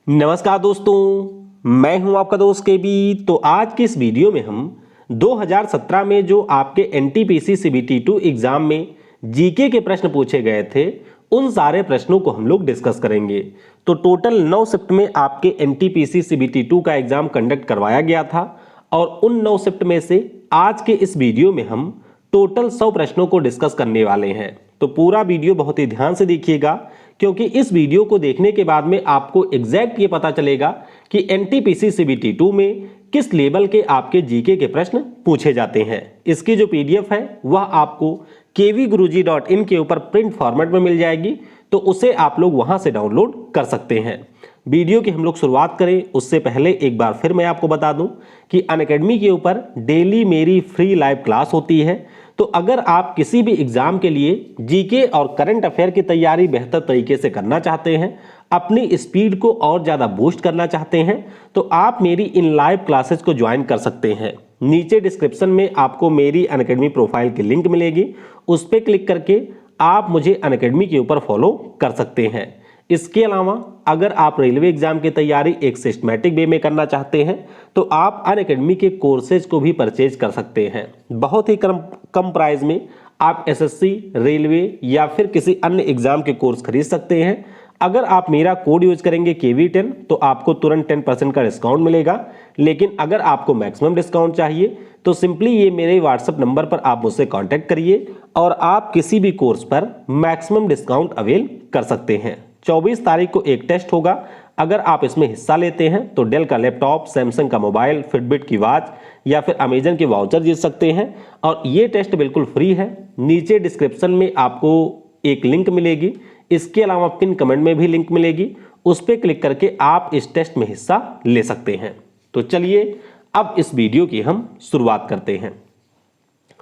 नमस्कार दोस्तों, मैं हूं आपका दोस्त केबी। तो आज के इस वीडियो में हम 2017 में जो आपके एनटीपीसी सीबीटी 2 एग्जाम में जीके के प्रश्न पूछे गए थे, उन सारे प्रश्नों को हम लोग डिस्कस करेंगे। तो टोटल 9 शिफ्ट में आपके एनटीपीसी सीबीटी 2 का एग्जाम कंडक्ट करवाया गया था और उन 9 शिफ्ट में से आज के इस वीडियो में हम टोटल 100 प्रश्नों को डिस्कस करने वाले हैं। तो पूरा वीडियो बहुत ही ध्यान से देखिएगा, क्योंकि इस वीडियो को देखने के बाद में आपको एग्जैक्ट ये पता चलेगा कि एनटीपीसी सीबीटी 2 में किस लेवल के आपके जीके के प्रश्न पूछे जाते हैं। इसकी जो पीडीएफ है वह आपको kvguruji.in के ऊपर प्रिंट फॉर्मेट में मिल जाएगी, तो उसे आप लोग वहां से डाउनलोड कर सकते हैं। वीडियो की हम लोग शुरुआत करें उससे पहले एक बार फिर मैं आपको बता दूं कि अनअकैडमी के ऊपर डेली मेरी फ्री लाइव क्लास होती है। तो अगर आप किसी भी एग्जाम के लिए जीके और करंट अफेयर की तैयारी बेहतर तरीके से करना चाहते हैं, अपनी स्पीड को और ज़्यादा बूस्ट करना चाहते हैं, तो आप मेरी इन लाइव क्लासेस को ज्वाइन कर सकते हैं। नीचे डिस्क्रिप्शन में आपको मेरी अनअकैडमी प्रोफाइल की लिंक मिलेगी, उस पर क्लिक करके आप मुझे अनअकैडमी के ऊपर फॉलो कर सकते हैं। इसके अलावा अगर आप रेलवे एग्जाम की तैयारी एक सिस्टमैटिक वे में करना चाहते हैं, तो आप अनअकैडमी के कोर्सेज को भी परचेज कर सकते हैं। बहुत ही कम प्राइस में आप एसएससी, रेलवे या फिर किसी अन्य एग्जाम के कोर्स खरीद सकते हैं। अगर आप मेरा कोड यूज करेंगे KV10 तो आपको तुरंत 10% का डिस्काउंट मिलेगा। लेकिन अगर आपको मैक्सिमम डिस्काउंट चाहिए तो सिंपली ये मेरे व्हाट्सएप नंबर पर आप मुझसे कांटेक्ट करिए और आप किसी भी कोर्स पर मैक्सिमम डिस्काउंट अवेल कर सकते हैं। 24 तारीख को एक टेस्ट होगा। अगर आप इसमें हिस्सा लेते हैं तो डेल का लैपटॉप, सैमसंग का मोबाइल, फिटबिट की वॉच या फिर अमेजन के वाउचर जीत सकते हैं। और ये टेस्ट बिल्कुल फ्री है। नीचे डिस्क्रिप्शन में आपको एक लिंक मिलेगी, इसके अलावा पिन कमेंट में भी लिंक मिलेगी, उस पर क्लिक करके आप इस टेस्ट में हिस्सा ले सकते हैं। तो चलिए अब इस वीडियो की हम शुरुआत करते हैं।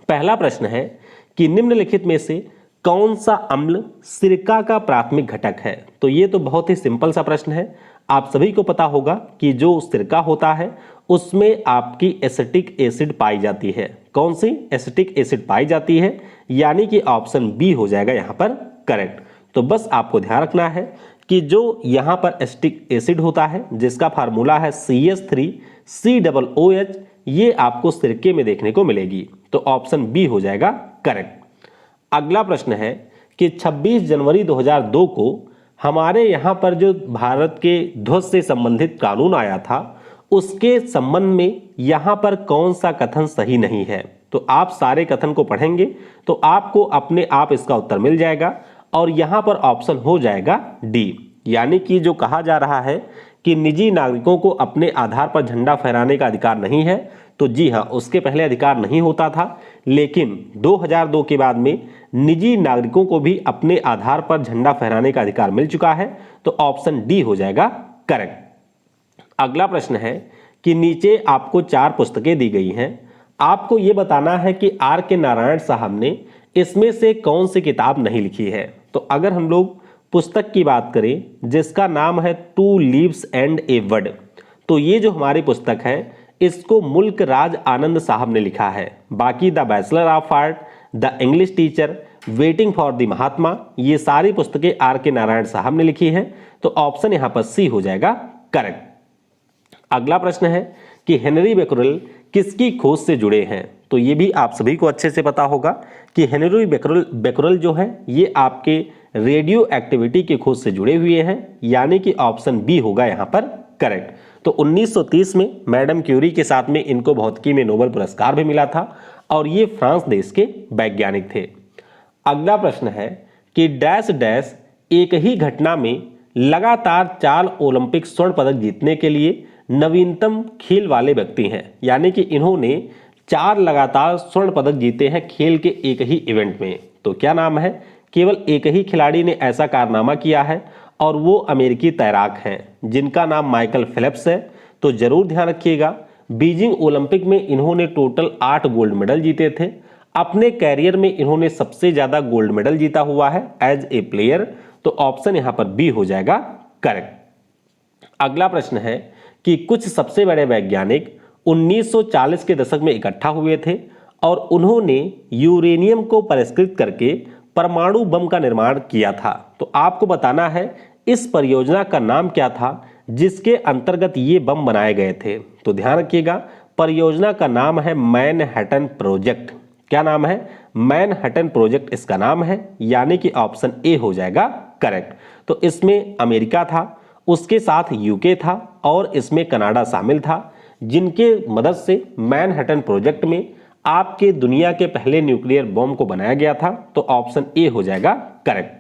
पहला प्रश्न है कि निम्नलिखित में से कौन सा अम्ल सिरका का प्राथमिक घटक है। तो ये तो बहुत ही सिंपल सा प्रश्न है। आप सभी को पता होगा कि जो सिरका होता है उसमें आपकी एसिटिक एसिड पाई जाती है। कौन सी एसिटिक एसिड पाई जाती है, यानी कि ऑप्शन बी हो जाएगा यहां पर करेक्ट। तो बस आपको ध्यान रखना है कि जो यहां पर एसिटिक एसिड होता है जिसका फार्मूला है CH3COOH, ये आपको सिरके में देखने को मिलेगी। तो ऑप्शन बी हो जाएगा करेक्ट। अगला प्रश्न है कि 26 जनवरी 2002 को हमारे यहां पर जो भारत के ध्वज से संबंधित कानून आया था, उसके संबंध में यहां पर कौन सा कथन सही नहीं है। तो आप सारे कथन को पढ़ेंगे तो आपको अपने आप इसका उत्तर मिल जाएगा और यहां पर ऑप्शन हो जाएगा डी, यानी कि जो कहा जा रहा है कि निजी नागरिकों को अपने आधार पर झंडा फहराने का अधिकार नहीं है। तो जी हाँ, उसके पहले अधिकार नहीं होता था, लेकिन 2002 के बाद में निजी नागरिकों को भी अपने आधार पर झंडा फहराने का अधिकार मिल चुका है। तो ऑप्शन डी हो जाएगा करेक्ट। अगला प्रश्न है कि नीचे आपको 4 पुस्तकें दी गई हैं, आपको यह बताना है कि R.K. नारायण साहब ने इसमें से कौन सी किताब नहीं लिखी है। तो अगर हम लोग पुस्तक की बात करें जिसका नाम है 2 लीव्स एंड ए वर्ड, तो ये जो हमारी पुस्तक है इसको मुल्क राज आनंद साहब ने लिखा है। बाकी the bachelor of art, the English teacher, waiting for the Mahatma, ये सारी पुस्तकें R.K. नारायण साहब ने लिखी हैं। तो ऑप्शन यहां पर सी हो जाएगा करेक्ट। अगला प्रश्न है कि हेनरी बेकरल किसकी खोज से जुड़े हैं। तो ये भी आप सभी को अच्छे से पता होगा कि हेनरी बेकरल जो है ये आपके रेडियो एक्टिविटी की खोज से जुड़े हुए हैं, यानी कि ऑप्शन बी होगा यहां पर करेक्ट। तो 1930 में मैडम क्यूरी के साथ में इनको भौतिकी में नोबेल पुरस्कार भी मिला था और ये फ्रांस देश के वैज्ञानिक थे। अगला प्रश्न है कि डैश डैश एक ही घटना में लगातार 4 ओलंपिक स्वर्ण पदक जीतने के लिए नवीनतम खेल वाले व्यक्ति हैं, यानी कि इन्होंने 4 लगातार स्वर्ण पदक जीते हैं खेल के एक ही इवेंट में। तो क्या नाम है? केवल एक ही खिलाड़ी ने ऐसा कारनामा किया है और वो अमेरिकी तैराक हैं जिनका नाम माइकल फेल्प्स है। तो जरूर ध्यान रखिएगा, बीजिंग ओलंपिक में इन्होंने टोटल 8 गोल्ड मेडल जीते थे। अपने कैरियर में इन्होंने सबसे ज्यादा गोल्ड मेडल जीता हुआ है एज ए प्लेयर। तो ऑप्शन यहां पर बी हो जाएगा करेक्ट। अगला प्रश्न है कि कुछ सबसे बड़े वैज्ञानिक 1940 के दशक में इकट्ठा हुए थे और उन्होंने यूरेनियम को परिष्कृत करके परमाणु बम का निर्माण किया था। तो आपको बताना है इस परियोजना का नाम क्या था जिसके अंतर्गत ये बम बनाए गए थे। तो ध्यान रखिएगा, परियोजना का नाम है मैनहट्टन प्रोजेक्ट। क्या नाम है? मैनहट्टन प्रोजेक्ट इसका नाम है, यानी कि ऑप्शन ए हो जाएगा करेक्ट। तो इसमें अमेरिका था, उसके साथ यूके था और इसमें कनाडा शामिल था, जिनके मदद से मैनहट्टन प्रोजेक्ट में आपके दुनिया के पहले न्यूक्लियर बॉम्ब को बनाया गया था। तो ऑप्शन ए हो जाएगा करेक्ट।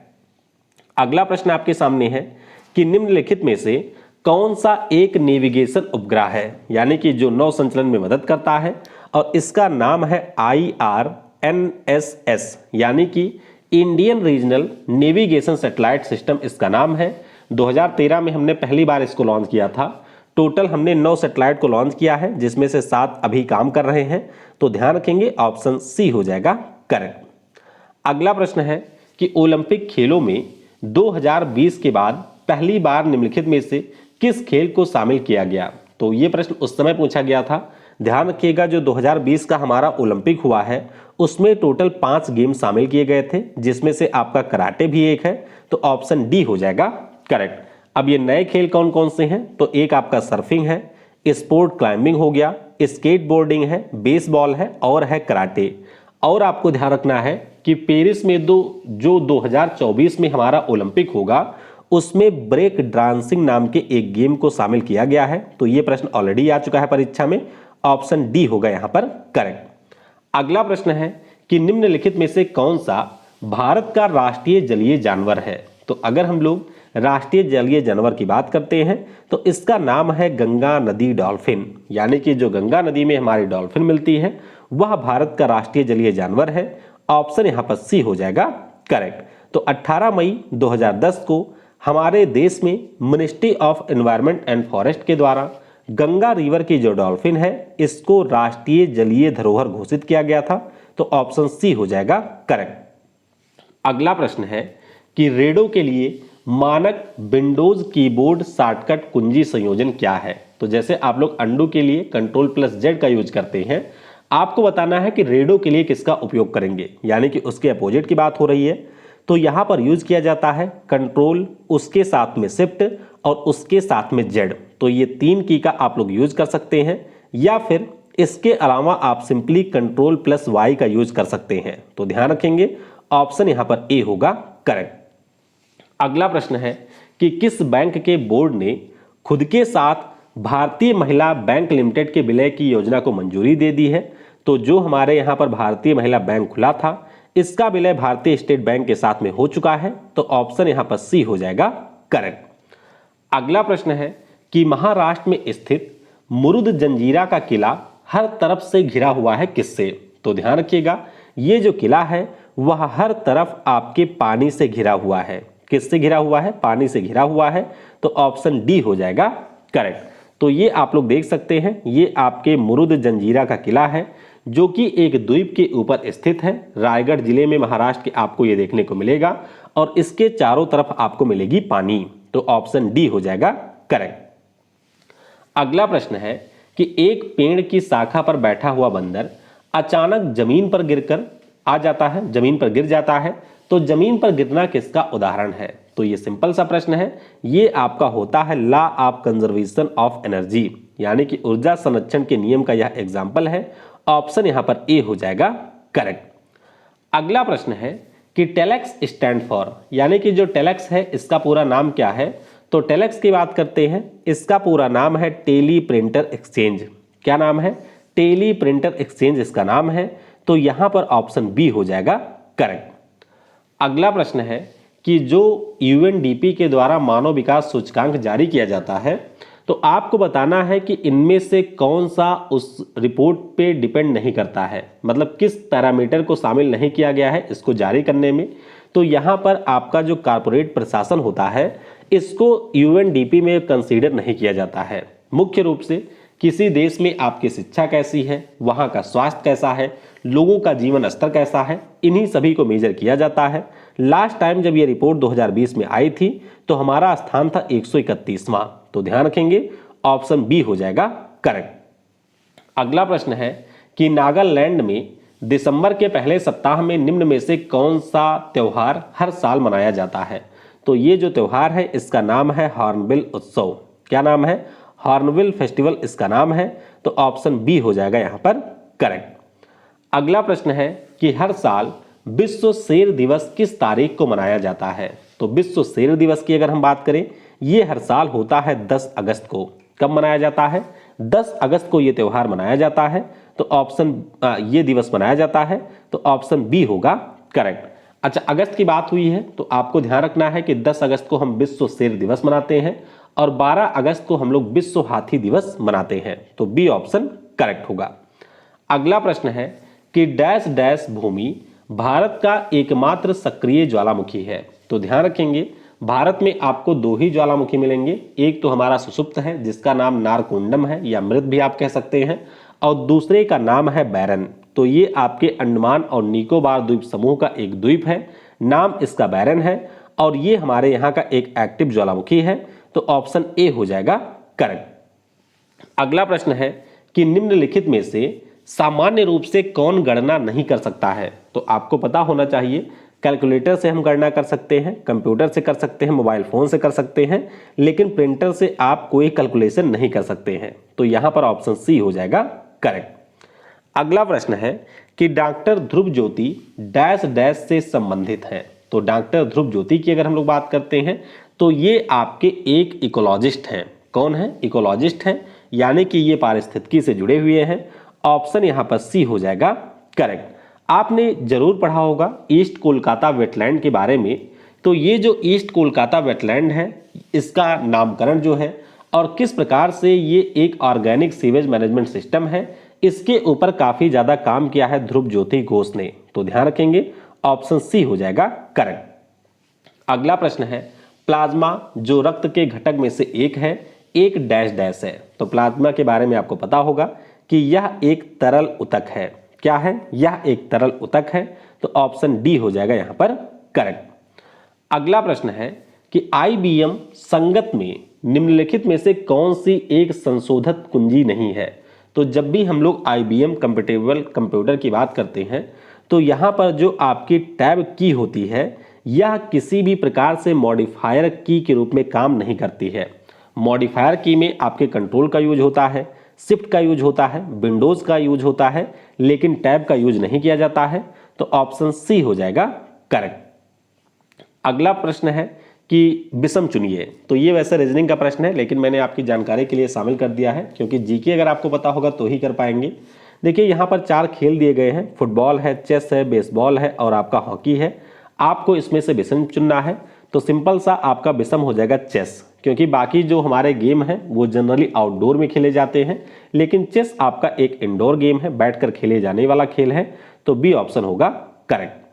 अगला प्रश्न आपके सामने है कि निम्नलिखित में से कौन सा एक नेविगेशन उपग्रह है, यानी कि जो नौ संचलन में मदद करता है, और इसका नाम है IRNSS, यानी कि Indian regional navigation satellite system इसका नाम है। 2013 में हमने पहली बार इसको लॉन्च किया था। टोटल हमने 9 सैटेलाइट को लॉन्च किया है, जिसमें से 7 अभी काम कर रहे हैं। तो ध्यान रखेंगे, ऑप्शन सी हो जाएगा करेक्ट। अगला प्रश्न है कि ओलंपिक खेलों में 2020 के बाद पहली बार निम्नलिखित में से किस खेल को शामिल किया गया। तो ये प्रश्न उस समय पूछा गया था। ध्यान रखिएगा, जो 2020 का हमारा ओलंपिक हुआ है उसमें टोटल 5 गेम शामिल किए गए थे, जिसमें से आपका कराटे भी एक है। तो ऑप्शन डी हो जाएगा करेक्ट। अब ये नए खेल कौन कौन से हैं? तो एक आपका सर्फिंग है, स्पोर्ट क्लाइंबिंग हो गया, स्केटबोर्डिंग है, बेसबॉल है और है कराटे। और आपको ध्यान रखना है कि पेरिस में जो 2024 में हमारा ओलंपिक होगा उसमें ब्रेक डांसिंग नाम के एक गेम को शामिल किया गया है। तो ये प्रश्न ऑलरेडी आ चुका है परीक्षा में, ऑप्शन डी होगा यहां पर करेक्ट। अगला प्रश्न है कि निम्नलिखित में से कौन सा भारत का राष्ट्रीय जलीय जानवर है। तो अगर हम लोग राष्ट्रीय जलीय जानवर की बात करते हैं तो इसका नाम है गंगा नदी डॉल्फिन, यानी कि जो गंगा नदी में हमारी डॉल्फिन मिलती है वह भारत का राष्ट्रीय जलीय जानवर है। ऑप्शन यहां पर सी हो जाएगा करेक्ट। तो 18 मई 2010 को हमारे देश में ministry of environment and forest के द्वारा गंगा रिवर की जो डॉल्फिन है इसको राष्ट्रीय जलीय धरोहर घोषित किया गया था। तो ऑप्शन सी हो जाएगा करेक्ट। अगला प्रश्न है कि रेडो के लिए मानक विंडोज कीबोर्ड शॉर्टकट कुंजी संयोजन क्या है। तो जैसे आप लोग अंडू के लिए Ctrl+Z का यूज करते हैं, आपको बताना है कि रेडो के लिए किसका उपयोग करेंगे, यानी कि उसके अपोजिट की बात हो रही है। तो यहां पर यूज किया जाता है कंट्रोल, उसके साथ में शिफ्ट और उसके साथ में जेड। तो ये 3 की का आप लोग यूज कर सकते हैं, या फिर इसके अलावा आप सिंपली Ctrl+Y का यूज कर सकते हैं। तो ध्यान रखेंगे, ऑप्शन यहां पर ए होगा करेक्ट। अगला प्रश्न है कि किस बैंक के बोर्ड ने खुद के साथ भारतीय महिला बैंक लिमिटेड के विलय की योजना को मंजूरी दे दी है। तो जो हमारे यहां पर भारतीय महिला बैंक खुला था इसका विलय भारतीय स्टेट बैंक के साथ में हो चुका है। तो ऑप्शन यहां पर सी हो जाएगा करेक्ट। अगला प्रश्न है कि महाराष्ट्र में स्थित मुरुद जंजीरा का किला हर तरफ से घिरा हुआ है किससे। तो ध्यान रखिएगा, ये जो किला है वह हर तरफ आपके पानी से घिरा हुआ है। किससे घिरा हुआ है? पानी से घिरा हुआ है। तो ऑप्शन डी हो जाएगा करेक्ट। तो ये आप लोग देख सकते हैं, ये आपके मुरुद जंजीरा का किला है जो कि एक द्वीप के ऊपर स्थित है। रायगढ़ जिले में महाराष्ट्र के आपको ये देखने को मिलेगा और इसके चारों तरफ आपको मिलेगी पानी। तो ऑप्शन डी हो जाएगा करेक्ट। अगला प्रश्न है कि एक पेड़ की शाखा पर बैठा हुआ बंदर अचानक जमीन पर गिरकर आ जाता है, जमीन पर गिर जाता है। तो जमीन पर गिरना किसका उदाहरण है? तो ये सिंपल सा प्रश्न है, ये आपका होता है law of conservation of energy, यानी कि ऊर्जा संरक्षण के नियम का यह एग्जाम्पल है। ऑप्शन यहां पर ए हो जाएगा करेक्ट। अगला प्रश्न है कि टेलेक्स स्टैंड फॉर, यानी कि जो टेलेक्स है इसका पूरा नाम क्या है। तो टेलेक्स की बात करते हैं, इसका पूरा नाम है टेली प्रिंटर एक्सचेंज। क्या नाम है? टेली प्रिंटर एक्सचेंज इसका नाम है। तो यहां पर ऑप्शन बी हो जाएगा करेक्ट। अगला प्रश्न है कि जो यूएनडीपी के द्वारा मानव विकास सूचकांक जारी किया जाता है, तो आपको बताना है कि इनमें से कौन सा उस रिपोर्ट पे डिपेंड नहीं करता है, मतलब किस पैरामीटर को शामिल नहीं किया गया है इसको जारी करने में। तो यहां पर आपका जो कॉर्पोरेट प्रशासन होता है इसको यूएनडीपी में कंसीडर नहीं किया जाता है। मुख्य रूप से किसी देश में आपकी शिक्षा कैसी है, वहां का स्वास्थ्य कैसा है, लोगों का जीवन स्तर कैसा है, इन्हीं सभी को मेजर किया जाता है। लास्ट टाइम जब ये रिपोर्ट 2020 में आई थी तो हमारा स्थान था 131वां। तो ध्यान रखेंगे, ऑप्शन बी हो जाएगा करेक्ट। अगला प्रश्न है कि नागालैंड में दिसंबर के पहले सप्ताह में निम्न में से कौन सा त्योहार हर साल मनाया जाता है। तो ये जो त्योहार है इसका नाम है हॉर्नबिल उत्सव। क्या नाम है? हॉर्नबिल फेस्टिवल इसका नाम है। तो ऑप्शन बी हो जाएगा यहां पर करेक्ट। अगला प्रश्न है कि हर साल विश्व शेर दिवस किस तारीख को मनाया जाता है? तो विश्व शेर दिवस की अगर हम बात करें, ये हर साल होता है 10 अगस्त को। कब मनाया जाता है? 10 अगस्त को ये त्यौहार मनाया जाता है। तो ये दिवस मनाया जाता है। तो ऑप्शन बी होगा करेक्ट। अच्छा, अगस्त की बात हुई है तो आपको ध्यान रखना है कि 10 अगस्त को हम विश्व शेर दिवस मनाते हैं और 12 अगस्त को हम लोग विश्व हाथी दिवस मनाते हैं। तो बी ऑप्शन करेक्ट होगा। अगला प्रश्न है कि डैश डैश भूमि भारत का एकमात्र सक्रिय ज्वालामुखी है। तो ध्यान रखेंगे, भारत में आपको 2 ही ज्वालामुखी मिलेंगे। एक तो हमारा सुषुप्त है जिसका नाम नारकुंडम है या मृत भी आप कह सकते हैं, और दूसरे का नाम है बैरन। तो ये आपके अंडमान और निकोबार द्वीप समूह का एक द्वीप है, नाम इसका बैरन है, और ये हमारे यहाँ का एक एक्टिव ज्वालामुखी है। तो ऑप्शन ए हो जाएगा करेक्ट। अगला प्रश्न है कि निम्नलिखित में से सामान्य रूप से कौन गणना नहीं कर सकता है? तो आपको पता होना चाहिए, कैलकुलेटर से हम गणना कर सकते हैं, कंप्यूटर से कर सकते हैं, मोबाइल फोन से कर सकते हैं, लेकिन प्रिंटर से आप कोई कैलकुलेशन नहीं कर सकते हैं। तो यहां पर ऑप्शन सी हो जाएगा करेक्ट। अगला प्रश्न है कि डॉक्टर ध्रुव ज्योति डैश डैश से संबंधित है। तो डॉक्टर ध्रुव ज्योति की अगर हम लोग बात करते हैं तो ये आपके एक इकोलॉजिस्ट हैं। कौन है? इकोलॉजिस्ट हैं, यानी कि ये पारिस्थितिकी से जुड़े हुए हैं। ऑप्शन यहां पर सी हो जाएगा करेक्ट। आपने जरूर पढ़ा होगा ईस्ट कोलकाता वेटलैंड के बारे में। तो ये जो ईस्ट कोलकाता वेटलैंड है, इसका नामकरण जो है और किस प्रकार से ये एक ऑर्गेनिक सीवेज मैनेजमेंट सिस्टम है, इसके ऊपर काफी ज्यादा काम किया है ध्रुव ज्योति घोष ने। तो ध्यान रखेंगे, ऑप्शन सी हो जाएगा करेक्ट। अगला प्रश्न है प्लाज्मा जो रक्त के घटक में से एक है, एक डैश डैश है। तो प्लाज्मा के बारे में आपको पता होगा कि यह एक तरल ऊतक है। क्या है? यह एक तरल ऊतक है। तो ऑप्शन डी हो जाएगा यहां पर करेक्ट। अगला प्रश्न है कि आईबीएम संगत में निम्नलिखित में से कौन सी एक संशोधित कुंजी नहीं है? तो जब भी हम लोग आईबीएम कंपैटिबल कंप्यूटर की बात करते हैं तो यहां पर जो आपकी टैब की होती है, यह किसी भी प्रकार से मॉडिफायर की के रूप में काम नहीं करती है। मॉडिफायर की में आपके कंट्रोल का यूज होता है, शिफ्ट का यूज होता है, विंडोज का यूज होता है, लेकिन टैब का यूज नहीं किया जाता है। तो ऑप्शन सी हो जाएगा करेक्ट। अगला प्रश्न है कि विषम चुनिए। तो ये वैसे रीजनिंग का प्रश्न है, लेकिन मैंने आपकी जानकारी के लिए शामिल कर दिया है, क्योंकि जीके अगर आपको पता होगा तो ही कर पाएंगे। देखिए यहाँ पर 4 खेल दिए गए हैं, फुटबॉल है, चेस है, बेसबॉल है और आपका हॉकी है। आपको इसमें से विषम चुनना है। तो सिंपल सा आपका विषम हो जाएगा चेस, क्योंकि बाकी जो हमारे गेम हैं वो जनरली आउटडोर में खेले जाते हैं, लेकिन चेस आपका एक इंडोर गेम है, बैठकर खेले जाने वाला खेल है। तो बी ऑप्शन होगा करेक्ट।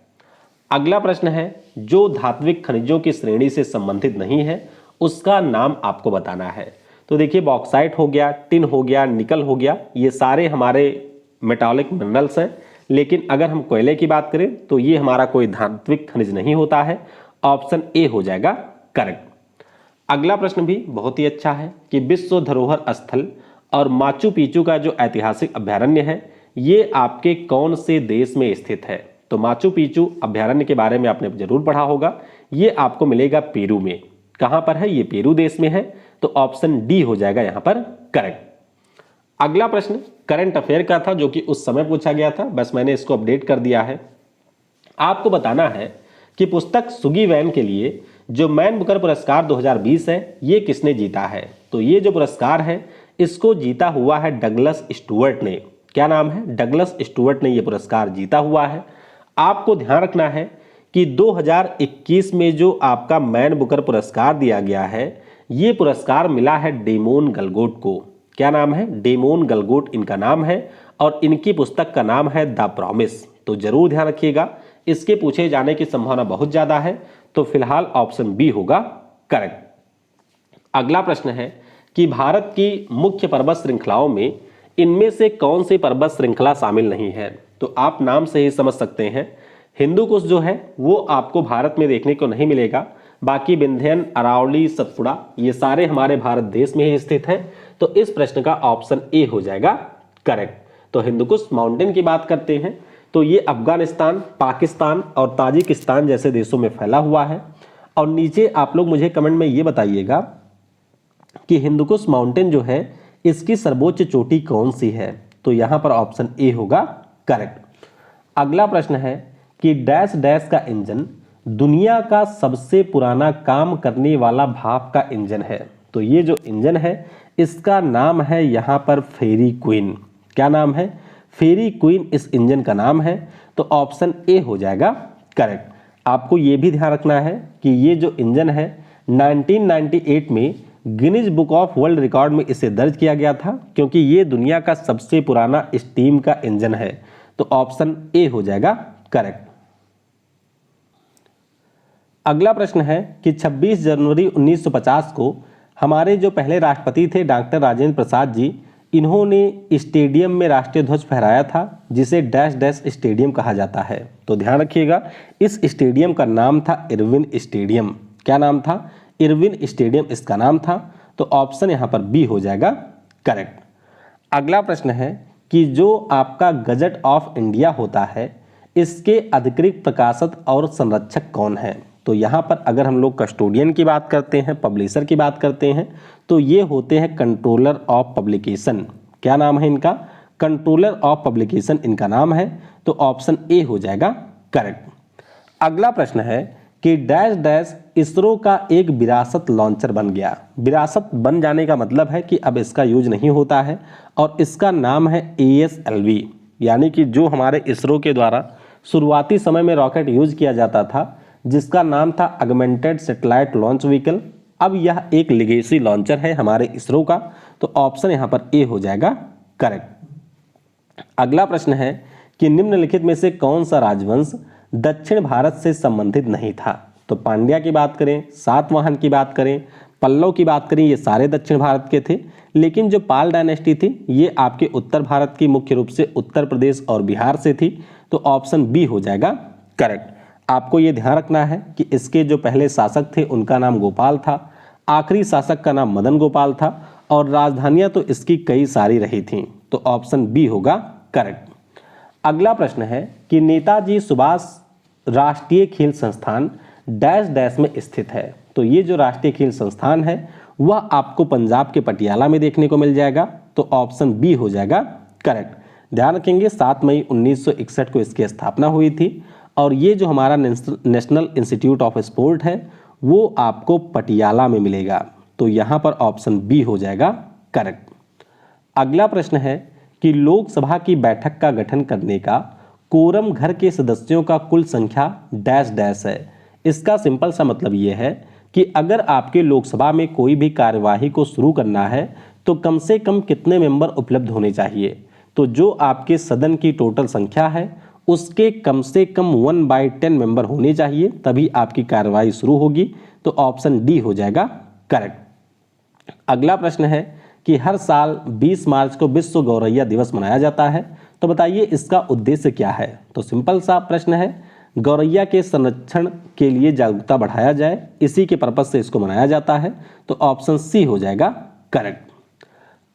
अगला प्रश्न है जो धात्विक खनिजों की श्रेणी से संबंधित नहीं है, उसका नाम आपको बताना है। तो देखिए बॉक्साइट हो गया, टिन हो गया, निकल हो गया, ये सारे हमारे मेटालिक मिनरल्स हैं, लेकिन अगर हम कोयले की बात करें तो ये हमारा कोई धात्विक खनिज नहीं होता है। ऑप्शन ए हो जाएगा करेक्ट। अगला प्रश्न भी बहुत ही अच्छा है कि विश्व धरोहर स्थल और माचू पिचू का जो ऐतिहासिक अभ्यारण्य है, ये आपके कौन से देश में स्थित है? तो माचू पिचू अभ्यारण्य के बारे में आपने जरूर पढ़ा होगा। ये आपको मिलेगा पेरू में। कहां पर है? ये पेरू देश में है। तो ऑप्शन डी हो जाएगा यहां पर करेक्ट। अगला प्रश्न करंट अफेयर का था, जो कि उस समय पूछा गया था, बस मैंने इसको अपडेट कर दिया है। आपको बताना है कि पुस्तक सुगी वैन के लिए जो मैन बुकर पुरस्कार 2020 है, ये किसने जीता है? तो ये जो पुरस्कार है इसको जीता हुआ है डगलस स्टुअर्ट ने। क्या नाम है? डगलस स्टुअर्ट ने ये पुरस्कार जीता हुआ है। आपको ध्यान रखना है कि 2021 में जो आपका मैन बुकर पुरस्कार दिया गया है, ये पुरस्कार मिला है डेमोन गलगोट को। क्या नाम है? डेमोन गलगोट इनका नाम है और इनकी पुस्तक का नाम है द प्रॉमिस। तो जरूर ध्यान रखिएगा, इसके पूछे जाने की संभावना बहुत ज्यादा है। तो फिलहाल ऑप्शन बी होगा करेक्ट। अगला प्रश्न है कि भारत की मुख्य पर्वत श्रृंखलाओं में इनमें से कौन सी पर्वत श्रृंखला शामिल नहीं है? तो आप नाम से ही समझ सकते हैं, हिंदू कुश जो है वो आपको भारत में देखने को नहीं मिलेगा। बाकी विंध्यन, अरावली, सतपुड़ा ये सारे हमारे भारत देश में ही स्थित हैं। तो इस प्रश्न का ऑप्शन ए हो जाएगा करेक्ट। तो हिंदुकुश माउंटेन की बात करते हैं तो ये अफगानिस्तान, पाकिस्तान और ताजिकिस्तान जैसे देशों में फैला हुआ है। और नीचे आप लोग मुझे कमेंट में ये बताइएगा कि हिंदुकुश माउंटेन जो है इसकी सर्वोच्च चोटी कौन सी है, तो यहां पर ऑप्शन ए होगा करेक्ट। अगला प्रश्न है कि डैश डैश का इंजन दुनिया का सबसे पुराना काम करने वाला भाप का इंजन है। तो ये जो इंजन है इसका नाम है यहां पर फेरी क्वीन। क्या नाम है? फेरी क्वीन इस इंजन का नाम है, तो ऑप्शन ए हो जाएगा करेक्ट। आपको ये भी ध्यान रखना है कि ये जो इंजन है 1998 में Guinness book of world record में इसे दर्ज किया गया था, क्योंकि ये दुनिया का सबसे पुराना स्टीम का इंजन है, तो ऑप्शन ए हो जाएगा करेक्ट। अगला प्रश्न है कि 26 जनवरी 1950 को हमारे जो पहले राष्ट्रपति थे डॉक्टर राजेंद्र प्रसाद जी, इन्होंने स्टेडियम में राष्ट्रीय ध्वज फहराया था, जिसे डैश डैश स्टेडियम कहा जाता है। तो ध्यान रखिएगा, इस स्टेडियम का नाम था इरविन स्टेडियम। क्या नाम था? इरविन स्टेडियम इसका नाम था, तो ऑप्शन यहाँ पर बी हो जाएगा करेक्ट। अगला प्रश्न है कि जो आपका गजट ऑफ इंडिया होता है इसके अधिकृत प्रकाशक और संरक्षक कौन है? तो यहाँ पर अगर हम लोग कस्टोडियन की बात करते हैं, पब्लिशर की बात करते हैं, तो ये होते हैं कंट्रोलर ऑफ पब्लिकेशन। क्या नाम है इनका? कंट्रोलर ऑफ पब्लिकेशन इनका नाम है, तो ऑप्शन ए हो जाएगा करेक्ट। अगला प्रश्न है कि डैश डैश इसरो का एक विरासत लॉन्चर बन गया। विरासत बन जाने का मतलब है कि अब इसका यूज नहीं होता है, और इसका नाम है ASLV, यानी कि जो हमारे इसरो के द्वारा शुरुआती समय में रॉकेट यूज किया जाता था जिसका नाम था ऑगमेंटेड सैटेलाइट लॉन्च व्हीकल, अब यह एक लेगेसी लॉन्चर है हमारे इसरो का, तो ऑप्शन यहाँ पर ए हो जाएगा करेक्ट। अगला प्रश्न है कि निम्नलिखित में से कौन सा राजवंश दक्षिण भारत से संबंधित नहीं था? तो पांड्या की बात करें, सातवाहन की बात करें, पल्लव की बात करें, ये सारे दक्षिण भारत के थे, लेकिन जो पाल डायनेस्टी थी ये आपके उत्तर भारत की, मुख्य रूप से उत्तर प्रदेश और बिहार से थी, तो ऑप्शन बी हो जाएगा करेक्ट। आपको ये ध्यान रखना है कि इसके जो पहले शासक थे उनका नाम गोपाल था, आखिरी शासक का नाम मदन गोपाल था, और राजधानियां तो इसकी कई सारी रही थीं, तो ऑप्शन बी होगा करेक्ट। अगला प्रश्न है कि नेताजी सुभाष राष्ट्रीय खेल संस्थान डैश डैश में स्थित है। तो ये जो राष्ट्रीय खेल संस्थान है वह आपको पंजाब के पटियाला में देखने को मिल जाएगा, तो ऑप्शन बी हो जाएगा करेक्ट। ध्यान रखेंगे 7 मई 1961 को इसकी स्थापना हुई थी, और ये जो हमारा नेशनल इंस्टीट्यूट ऑफ स्पोर्ट है वो आपको पटियाला में मिलेगा, तो यहाँ पर ऑप्शन बी हो जाएगा करेक्ट। अगला प्रश्न है कि लोकसभा की बैठक का गठन करने का कोरम घर के सदस्यों का कुल संख्या डैश डैश है। इसका सिंपल सा मतलब ये है कि अगर आपके लोकसभा में कोई भी कार्यवाही को शुरू करना है तो कम से कम कितने मेंबर उपलब्ध होने चाहिए? तो जो आपके सदन की टोटल संख्या है उसके कम से कम 1/10 मेंबर होने चाहिए, तभी आपकी कार्रवाई शुरू होगी, तो ऑप्शन डी हो जाएगा करेक्ट। अगला प्रश्न है कि हर साल 20 मार्च को विश्व गौरैया दिवस मनाया जाता है, तो बताइए इसका उद्देश्य क्या है? तो सिंपल सा प्रश्न है, गौरैया के संरक्षण के लिए जागरूकता बढ़ाया जाए, इसी के पर्पज से इसको मनाया जाता है, तो ऑप्शन सी हो जाएगा करेक्ट।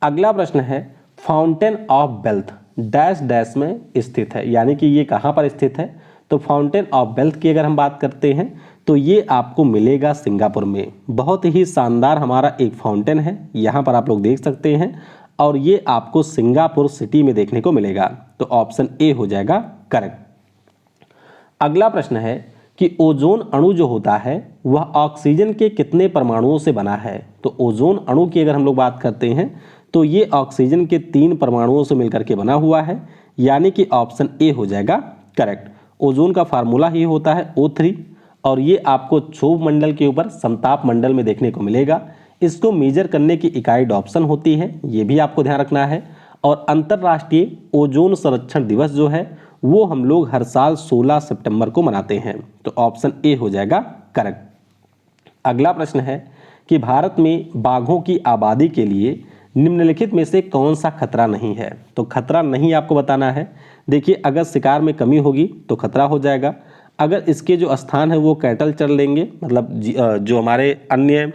अगला प्रश्न है fountain of wealth dash dash में स्थित है, यानी कि ये कहाँ पर स्थित है? तो फाउंटेन ऑफ वेल्थ की अगर हम बात करते हैं तो ये आपको मिलेगा सिंगापुर में। बहुत ही शानदार हमारा एक फाउंटेन है, यहाँ पर आप लोग देख सकते हैं, और ये आपको सिंगापुर सिटी में देखने को मिलेगा, तो ऑप्शन ए हो जाएगा करेक्ट। अगला प्रश्न है कि ओजोन अणु जो होता है वह ऑक्सीजन के कितने परमाणुओं से बना है? तो ओजोन अणु की अगर हम लोग बात करते हैं तो ये ऑक्सीजन के 3 परमाणुओं से मिलकर के बना हुआ है, यानी कि ऑप्शन ए हो जाएगा करेक्ट। ओजोन का फार्मूला ही होता है O3, और ये आपको क्षोभ मंडल के ऊपर समताप मंडल में देखने को मिलेगा। इसको मेजर करने की इकाई डॉप्सन होती है, ये भी आपको ध्यान रखना है। और अंतर्राष्ट्रीय ओजोन संरक्षण दिवस जो है वो हम लोग हर साल 16 सितंबर को मनाते हैं, तो ऑप्शन ए हो जाएगा करेक्ट। अगला प्रश्न है कि भारत में बाघों की आबादी के लिए निम्नलिखित में से कौन सा खतरा नहीं है? तो खतरा नहीं आपको बताना है। देखिए, अगर शिकार में कमी होगी तो खतरा हो जाएगा, अगर इसके जो स्थान है वो कैटल चर लेंगे, मतलब जो हमारे अन्य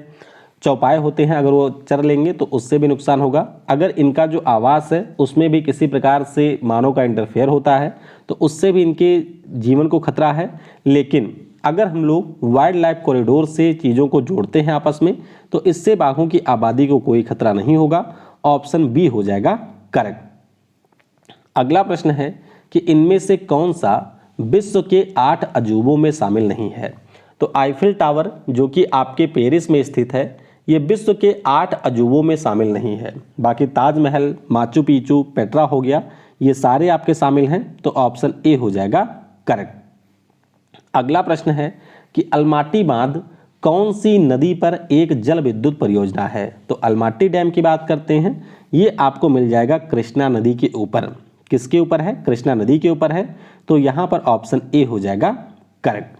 चौपाए होते हैं अगर वो चर लेंगे तो उससे भी नुकसान होगा, अगर इनका जो आवास है उसमें भी किसी प्रकार से मानव का इंटरफेयर होता है तो उससे भी इनके जीवन को खतरा है। लेकिन अगर हम लोग वाइल्ड लाइफ कॉरिडोर से चीज़ों को जोड़ते हैं आपस में तो इससे बाघों की आबादी को कोई खतरा नहीं होगा। ऑप्शन बी हो जाएगा करेक्ट। अगला प्रश्न है कि इनमें से कौन सा विश्व के 8 अजूबों में शामिल नहीं है। तो आईफिल टावर जो कि आपके पेरिस में स्थित है, ये विश्व के 8 अजूबों में शामिल नहीं है। बाकी ताजमहल, माचू पिचू, पेट्रा हो गया, ये सारे आपके शामिल हैं, तो ऑप्शन ए हो जाएगा करेक्ट। अगला प्रश्न है कि अलमाटी बांध कौन सी नदी पर एक जल विद्युत परियोजना है। तो अलमाटी डैम की बात करते हैं, ये आपको मिल जाएगा कृष्णा नदी के ऊपर। किसके ऊपर है? कृष्णा नदी के ऊपर है, तो यहाँ पर ऑप्शन ए हो जाएगा करेक्ट।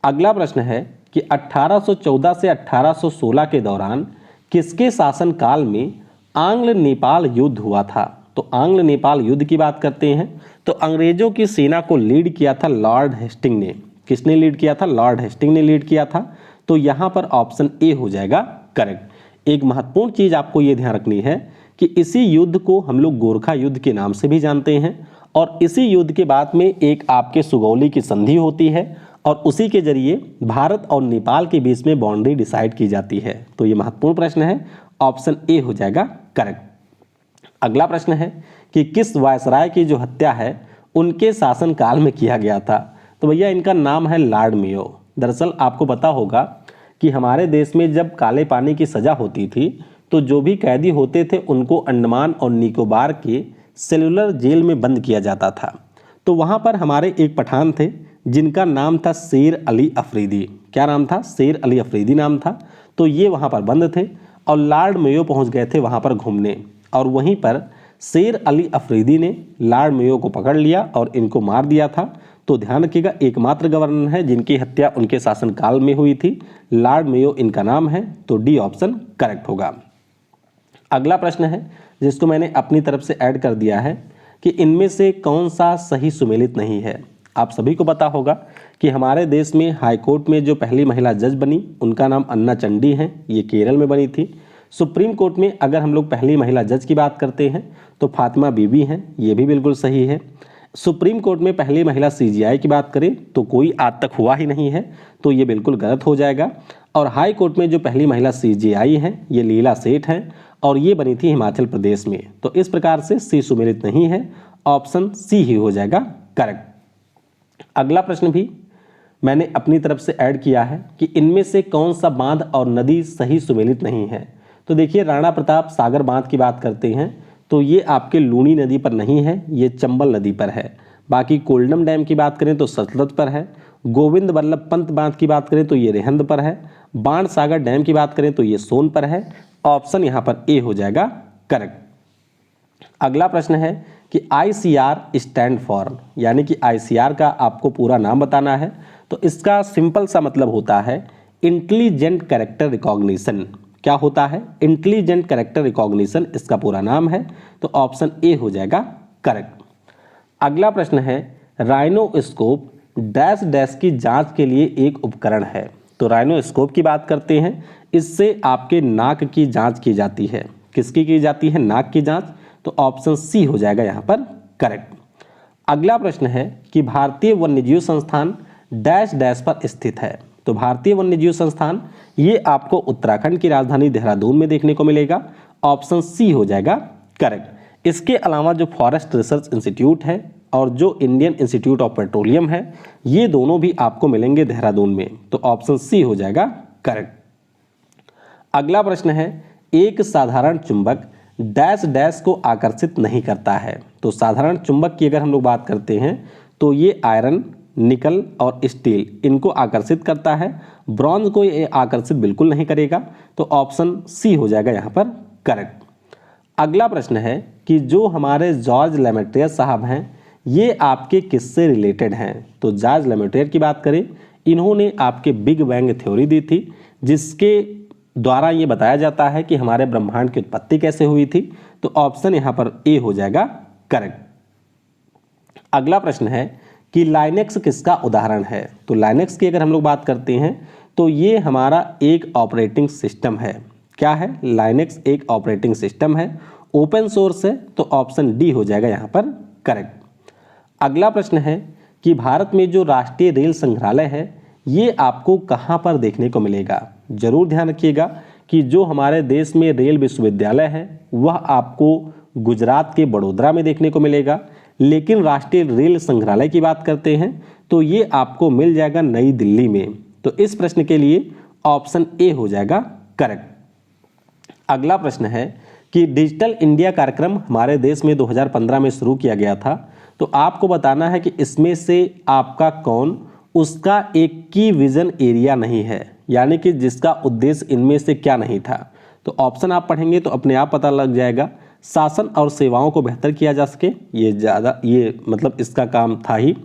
अगला प्रश्न है कि 1814 से 1816 के दौरान किसके शासनकाल में आंग्ल नेपाल युद्ध हुआ था। तो आंग्ल नेपाल युद्ध की बात करते हैं तो अंग्रेजों की सेना को लीड किया था लॉर्ड हेस्टिंग ने। किसने लीड किया था? लॉर्ड हेस्टिंग ने लीड किया था, तो यहाँ पर ऑप्शन ए हो जाएगा करेक्ट। एक महत्वपूर्ण चीज आपको ये ध्यान रखनी है कि इसी युद्ध को हम लोग गोरखा युद्ध के नाम से भी जानते हैं, और इसी युद्ध के बाद में एक आपके सुगौली की संधि होती है और उसी के जरिए भारत और नेपाल के बीच में बाउंड्री डिसाइड की जाती है। तो ये महत्वपूर्ण प्रश्न है, ऑप्शन ए हो जाएगा करेक्ट। अगला प्रश्न है कि किस वायसराय की जो हत्या है उनके शासनकाल में किया गया था। तो भैया इनका नाम है लॉर्ड मेयो। दरअसल आपको पता होगा कि हमारे देश में जब काले पानी की सज़ा होती थी तो जो भी कैदी होते थे उनको अंडमान और निकोबार के सेलुलर जेल में बंद किया जाता था। तो वहाँ पर हमारे एक पठान थे जिनका नाम था शेर अली अफरीदी। क्या नाम था? शेर अली अफरीदी नाम था। तो ये वहाँ पर बंद थे और लॉर्ड मेयो पहुँच गए थे वहाँ पर घूमने, और वहीं पर शेर अली अफरीदी ने लॉर्ड मेयो को पकड़ लिया और इनको मार दिया था। तो ध्यान रखिएगा, एकमात्र गवर्नर है जिनकी हत्या उनके शासनकाल में हुई थी, लॉर्ड मेयो इनका नाम है, तो डी ऑप्शन करेक्ट होगा। अगला प्रश्न है जिसको मैंने अपनी तरफ से ऐड कर दिया है कि इनमें से कौन सा सही सुमेलित नहीं है। आप सभी को पता होगा कि हमारे देश में हाई कोर्ट में जो पहली महिला जज बनी उनका नाम अन्ना चंडी है, ये केरल में बनी थी। सुप्रीम कोर्ट में अगर हम लोग पहली महिला जज की बात करते हैं तो फातिमा बीबी हैं, ये भी बिल्कुल सही है। सुप्रीम कोर्ट में पहली महिला सीजीआई की बात करें तो कोई आज तक हुआ ही नहीं है, तो ये बिल्कुल गलत हो जाएगा। और हाई कोर्ट में जो पहली महिला सीजीआई हैं ये लीला सेठ हैं और ये बनी थी हिमाचल प्रदेश में। तो इस प्रकार से सी सुमेलित नहीं है, ऑप्शन सी ही हो जाएगा करेक्ट। अगला प्रश्न भी मैंने अपनी तरफ से ऐड किया है कि इनमें से कौन सा बांध और नदी सही सुमेलित नहीं है। तो देखिए, राणा प्रताप सागर बांध की बात करते हैं तो ये आपके लूनी नदी पर नहीं है, ये चंबल नदी पर है। बाकी कोल्डम डैम की बात करें तो सतलज पर है। गोविंद वल्लभ पंत बांध की बात करें तो ये रेहंद पर है। बाण सागर डैम की बात करें तो ये सोन पर है। ऑप्शन यहाँ पर ए हो जाएगा करेक्ट। अगला प्रश्न है कि ICR स्टैंड फॉर, यानी कि ICR का आपको पूरा नाम बताना है। तो इसका सिंपल सा मतलब होता है इंटेलिजेंट कैरेक्टर रिकॉग्निशन। क्या होता है? इंटेलिजेंट कैरेक्टर रिकॉग्निशन इसका पूरा नाम है, तो ऑप्शन ए हो जाएगा करेक्ट। अगला प्रश्न है राइनोस्कोप डैश डैश की जांच के लिए एक उपकरण है। तो राइनोस्कोप की बात करते हैं, इससे आपके नाक की जांच की जाती है। किसकी की जाती है? नाक की जांच, तो ऑप्शन सी हो जाएगा यहाँ पर करेक्ट। अगला प्रश्न है कि भारतीय वन्यजीव संस्थान डैश डैश पर स्थित है। तो भारतीय वन्यजीव संस्थान ये आपको उत्तराखंड की राजधानी देहरादून में देखने को मिलेगा, ऑप्शन सी हो जाएगा करेक्ट। इसके अलावा जो फॉरेस्ट रिसर्च इंस्टीट्यूट है और जो इंडियन इंस्टीट्यूट ऑफ पेट्रोलियम है, ये दोनों भी आपको मिलेंगे देहरादून में, तो ऑप्शन सी हो जाएगा करेक्ट। अगला प्रश्न है एक साधारण चुंबक डैश डैश को आकर्षित नहीं करता है। तो साधारण चुंबक की अगर हम लोग बात करते हैं तो ये आयरन, निकल और स्टील इनको आकर्षित करता है, ब्रॉन्ज को ये आकर्षित बिल्कुल नहीं करेगा, तो ऑप्शन सी हो जाएगा यहाँ पर करेक्ट। अगला प्रश्न है कि जो हमारे जॉर्ज लेमेट्रियर साहब हैं ये आपके किससे रिलेटेड हैं। तो जॉर्ज लेमेट्रियर की बात करें, इन्होंने आपके बिग बैंग थ्योरी दी थी जिसके द्वारा ये बताया जाता है कि हमारे ब्रह्मांड की उत्पत्ति कैसे हुई थी, तो ऑप्शन यहाँ पर ए हो जाएगा करेक्ट। अगला प्रश्न है कि लाइनेक्स किसका उदाहरण है। तो लाइनेक्स की अगर हम लोग बात करते हैं तो ये हमारा एक ऑपरेटिंग सिस्टम है। क्या है? लाइनेक्स एक ऑपरेटिंग सिस्टम है, ओपन सोर्स है, तो ऑप्शन डी हो जाएगा यहाँ पर करेक्ट। अगला प्रश्न है कि भारत में जो राष्ट्रीय रेल संग्रहालय है ये आपको कहाँ पर देखने को मिलेगा? जरूर ध्यान रखिएगा कि जो हमारे देश में रेल विश्वविद्यालय है वह आपको गुजरात के बड़ोदरा में देखने को मिलेगा, लेकिन राष्ट्रीय रेल संग्रहालय की बात करते हैं तो ये आपको मिल जाएगा नई दिल्ली में। तो इस प्रश्न के लिए ऑप्शन ए हो जाएगा करेक्ट। अगला प्रश्न है कि डिजिटल इंडिया कार्यक्रम हमारे देश में 2015 में शुरू किया गया था, तो आपको बताना है कि इसमें से आपका कौन उसका एक की विजन एरिया नहीं है, यानी कि जिसका उद्देश्य इनमें से क्या नहीं था। तो ऑप्शन आप पढ़ेंगे तो अपने आप पता लग जाएगा। शासन और सेवाओं को बेहतर किया जा सके, ये मतलब इसका काम था ही।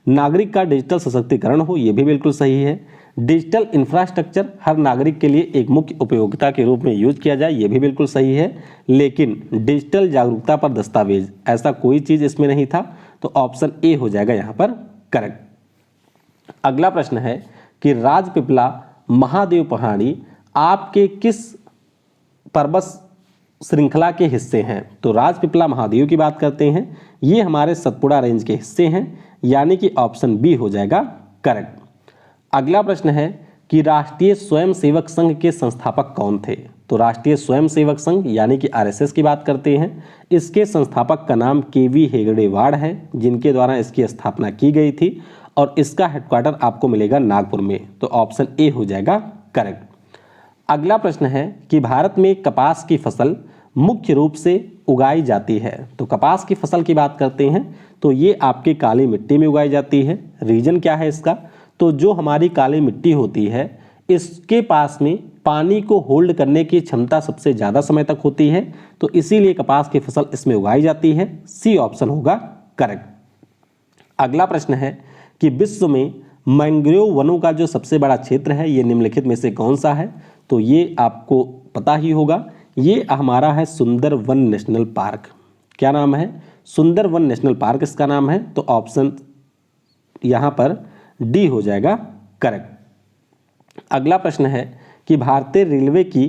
नागरिक का डिजिटल सशक्तिकरण हो, ये भी बिल्कुल सही है। डिजिटल इंफ्रास्ट्रक्चर हर नागरिक के लिए एक मुख्य उपयोगिता के रूप में यूज किया जाए, ये भी बिल्कुल सही है। लेकिन डिजिटल जागरूकता पर दस्तावेज, ऐसा कोई चीज इसमें नहीं था। तो ऑप्शन ए हो जाएगा यहाँ पर करेक्ट। अगला प्रश्न है कि राजपीपला महादेव पहाड़ी आपके किस पर्वत श्रृंखला के हिस्से हैं? तो राजपीपला महादेव की बात करते हैं, ये हमारे सतपुड़ा रेंज के हिस्से हैं, यानी कि ऑप्शन बी हो जाएगा करेक्ट। अगला प्रश्न है कि राष्ट्रीय स्वयंसेवक संघ के संस्थापक कौन थे? तो राष्ट्रीय स्वयंसेवक संघ यानी कि आरएसएस की बात करते हैं, इसके संस्थापक का नाम केवी हेगड़ेवार है, जिनके द्वारा इसकी स्थापना की गई थी और इसका हेडक्वार्टर आपको मिलेगा नागपुर में। तो ऑप्शन ए हो जाएगा करेक्ट। अगला प्रश्न है कि भारत में कपास की फसल मुख्य रूप से उगाई जाती है। तो कपास की फसल की बात करते हैं तो ये आपके काली मिट्टी में उगाई जाती है। रीजन क्या है इसका? तो जो हमारी काली मिट्टी होती है इसके पास में पानी को होल्ड करने की क्षमता सबसे ज़्यादा समय तक होती है, तो इसीलिए कपास की फसल इसमें उगाई जाती है। सी ऑप्शन होगा करेक्ट। अगला प्रश्न है कि विश्व में मैंग्रोव वनों का जो सबसे बड़ा क्षेत्र है ये निम्नलिखित में से कौन सा है? तो ये आपको पता ही होगा, ये हमारा है सुंदरवन नेशनल पार्क। क्या नाम है? सुंदरवन नेशनल पार्क इसका नाम है। तो ऑप्शन यहाँ पर डी हो जाएगा करेक्ट। अगला प्रश्न है कि भारतीय रेलवे की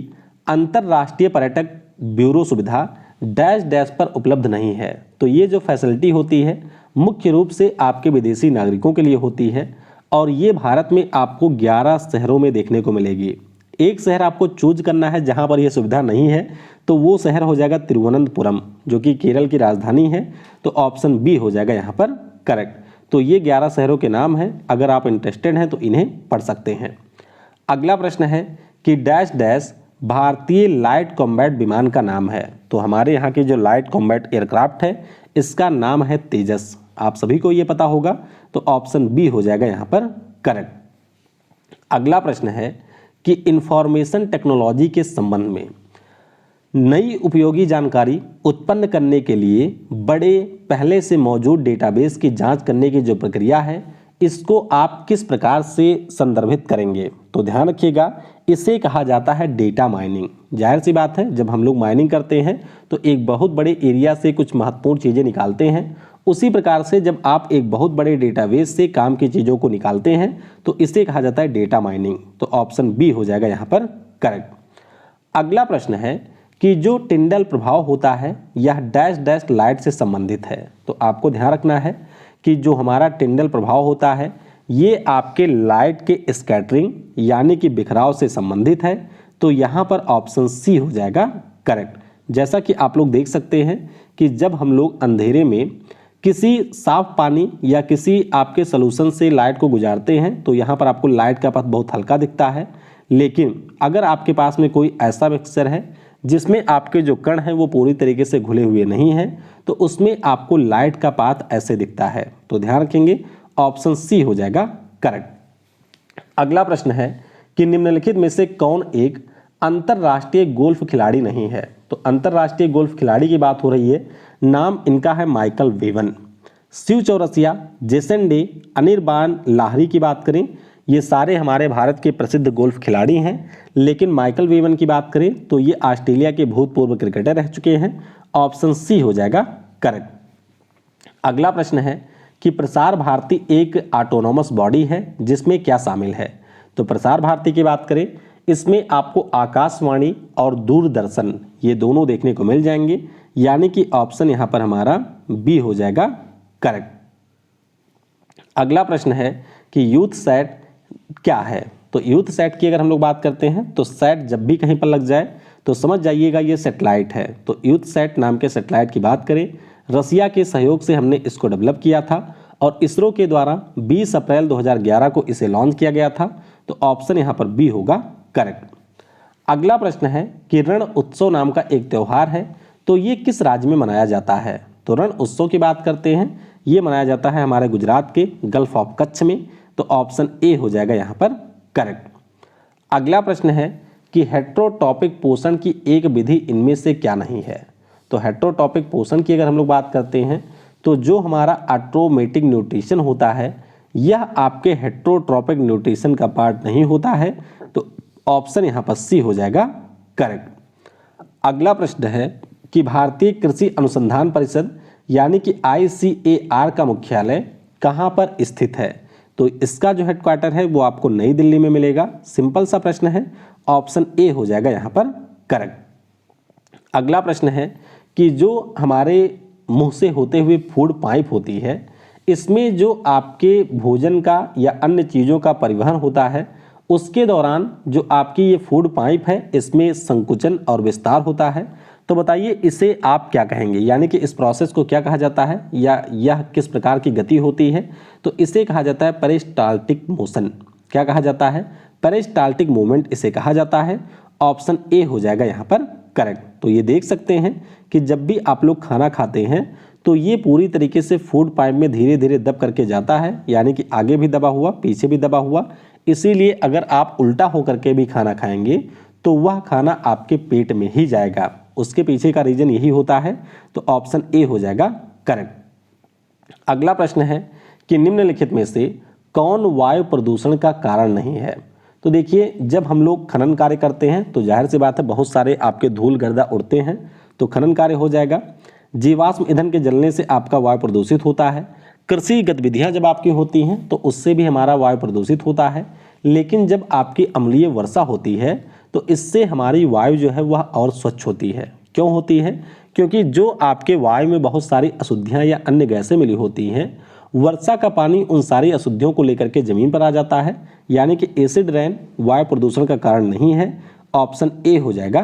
अंतर्राष्ट्रीय पर्यटक ब्यूरो सुविधा डैश डैश पर उपलब्ध नहीं है। तो ये जो फैसिलिटी होती है मुख्य रूप से आपके विदेशी नागरिकों के लिए होती है और ये भारत में आपको 11 शहरों में देखने को मिलेगी। एक शहर आपको चूज करना है जहां पर यह सुविधा नहीं है, तो वो शहर हो जाएगा तिरुवनंतपुरम, जो कि केरल की राजधानी है। तो ऑप्शन बी हो जाएगा यहाँ पर करेक्ट। तो ये 11 शहरों के नाम हैं, अगर आप इंटरेस्टेड हैं तो इन्हें पढ़ सकते हैं। अगला प्रश्न है कि डैश डैश भारतीय लाइट कॉम्बैट विमान का नाम है। तो हमारे यहाँ की जो लाइट कॉम्बैट एयरक्राफ्ट है इसका नाम है तेजस, आप सभी को ये पता होगा। तो ऑप्शन बी हो जाएगा यहाँ पर करेक्ट। अगला प्रश्न है कि इंफॉर्मेशन टेक्नोलॉजी के संबंध में नई उपयोगी जानकारी उत्पन्न करने के लिए बड़े पहले से मौजूद डेटाबेस की जांच करने की जो प्रक्रिया है इसको आप किस प्रकार से संदर्भित करेंगे? तो ध्यान रखिएगा, इसे कहा जाता है डेटा माइनिंग। जाहिर सी बात है, जब हम लोग माइनिंग करते हैं तो एक बहुत बड़े एरिया से कुछ महत्वपूर्ण चीज़ें निकालते हैं। उसी प्रकार से जब आप एक बहुत बड़े डेटाबेस से काम की चीज़ों को निकालते हैं तो इसे कहा जाता है डेटा माइनिंग। तो ऑप्शन बी हो जाएगा यहाँ पर करेक्ट। अगला प्रश्न है कि जो टिंडल प्रभाव होता है यह डैश डैश लाइट से संबंधित है। तो आपको ध्यान रखना है कि जो हमारा टिंडल प्रभाव होता है ये आपके लाइट के स्कैटरिंग यानी कि बिखराव से संबंधित है। तो यहाँ पर ऑप्शन सी हो जाएगा करेक्ट। जैसा कि आप लोग देख सकते हैं कि जब हम लोग अंधेरे में किसी साफ पानी या किसी आपके सॉल्यूशन से लाइट को गुजारते हैं तो यहाँ पर आपको लाइट का पथ बहुत हल्का दिखता है, लेकिन अगर आपके पास में कोई ऐसा मिक्सचर है जिसमें आपके जो कण हैं वो पूरी तरीके से घुले हुए नहीं हैं तो उसमें आपको लाइट का पाथ ऐसे दिखता है। तो ध्यान रखेंगे, ऑप्शन सी हो जाएगा करेक्ट। अगला प्रश्न है कि निम्नलिखित में से कौन एक अंतरराष्ट्रीय गोल्फ खिलाड़ी नहीं है? तो अंतरराष्ट्रीय गोल्फ खिलाड़ी की बात हो रही है, नाम इनका है Michael Vaughan. Shiv Chaurasia, Jason Day, Anirban Lahiri की बात करें, ये सारे हमारे भारत के प्रसिद्ध गोल्फ खिलाड़ी हैं। लेकिन माइकल वेवन की बात करें तो ये ऑस्ट्रेलिया के भूतपूर्व क्रिकेटर रह चुके हैं। ऑप्शन सी हो जाएगा करेक्ट। अगला प्रश्न है कि प्रसार भारती एक ऑटोनॉमस बॉडी है जिसमें क्या शामिल है? तो प्रसार भारती की बात करें, इसमें आपको आकाशवाणी और दूरदर्शन ये दोनों देखने को मिल जाएंगे, यानी कि ऑप्शन यहाँ पर हमारा बी हो जाएगा करेक्ट। अगला प्रश्न है कि यूथ सैट क्या है? तो यूथ सैट की अगर हम लोग बात करते हैं तो सैट जब भी कहीं पर लग जाए तो समझ जाइएगा ये सैटेलाइट है। तो यूथ सैट नाम के सैटेलाइट की बात करें, रसिया के सहयोग से हमने इसको डेवलप किया था और इसरो के द्वारा 20 अप्रैल 2011 को इसे लॉन्च किया गया था। तो ऑप्शन यहाँ पर बी होगा करेक्ट। अगला प्रश्न है कि रण उत्सव नाम का एक त्यौहार है, तो ये किस राज्य में मनाया जाता है? तो रण उत्सव की बात करते हैं, ये मनाया जाता है हमारे गुजरात के गल्फ ऑफ कच्छ में। तो ऑप्शन ए हो जाएगा यहाँ पर करेक्ट। अगला प्रश्न है कि हेट्रोटॉपिक पोषण की एक विधि इनमें से क्या नहीं है? तो हेट्रोटॉपिक पोषण की अगर हम लोग बात करते हैं तो जो हमारा ऑटोमेटिक न्यूट्रिशन होता है यह आपके हेट्रोट्रॉपिक न्यूट्रिशन का पार्ट नहीं होता है। तो ऑप्शन यहाँ पर सी हो जाएगा करेक्ट। अगला प्रश्न है कि भारतीय कृषि अनुसंधान परिषद यानी कि ICAR का मुख्यालय कहाँ पर स्थित है? तो इसका जो हेडक्वार्टर है वो आपको नई दिल्ली में मिलेगा। सिंपल सा प्रश्न है, ऑप्शन ए हो जाएगा यहाँ पर करेक्ट। अगला प्रश्न है कि जो हमारे मुंह से होते हुए फूड पाइप होती है, इसमें जो आपके भोजन का या अन्य चीज़ों का परिवहन होता है उसके दौरान जो आपकी ये फूड पाइप है इसमें संकुचन और विस्तार होता है। तो बताइए इसे आप क्या कहेंगे, यानी कि इस प्रोसेस को क्या कहा जाता है या यह किस प्रकार की गति होती है? तो इसे कहा जाता है पेरिस्टाल्टिक मोशन। क्या कहा जाता है? पेरिस्टाल्टिक मूवमेंट इसे कहा जाता है। ऑप्शन ए हो जाएगा यहाँ पर करेक्ट। तो ये देख सकते हैं कि जब भी आप लोग खाना खाते हैं तो ये पूरी तरीके से फूड पाइप में धीरे धीरे दब करके जाता है, यानी कि आगे भी दबा हुआ पीछे भी दबा हुआ। इसीलिए अगर आप उल्टा होकर के भी खाना खाएंगे तो वह खाना आपके पेट में ही जाएगा। उसके पीछे का रीजन यही होता है। तो ऑप्शन ए हो जाएगा करेक्ट। अगला प्रश्न है कि निम्नलिखित में से कौन वायु प्रदूषण का कारण नहीं है? तो देखिए जब हम लोग खनन कार्य करते हैं तो जाहिर सी बात है बहुत सारे आपके धूल गर्दा उड़ते हैं, तो खनन कार्य हो जाएगा। जीवाश्म ईंधन के जलने से आपका वायु प्रदूषित होता है। कृषि गतिविधियां जब आपकी होती हैं तो उससे भी हमारा वायु प्रदूषित होता है। लेकिन जब आपकी अम्लीय वर्षा होती है तो इससे हमारी वायु जो है वह और स्वच्छ होती है। क्यों होती है? क्योंकि जो आपके वायु में बहुत सारी अशुद्धियां या अन्य गैसें मिली होती हैं, वर्षा का पानी उन सारी अशुद्धियों को लेकर के जमीन पर आ जाता है, यानी कि एसिड रेन वायु प्रदूषण का कारण नहीं है। ऑप्शन ए हो जाएगा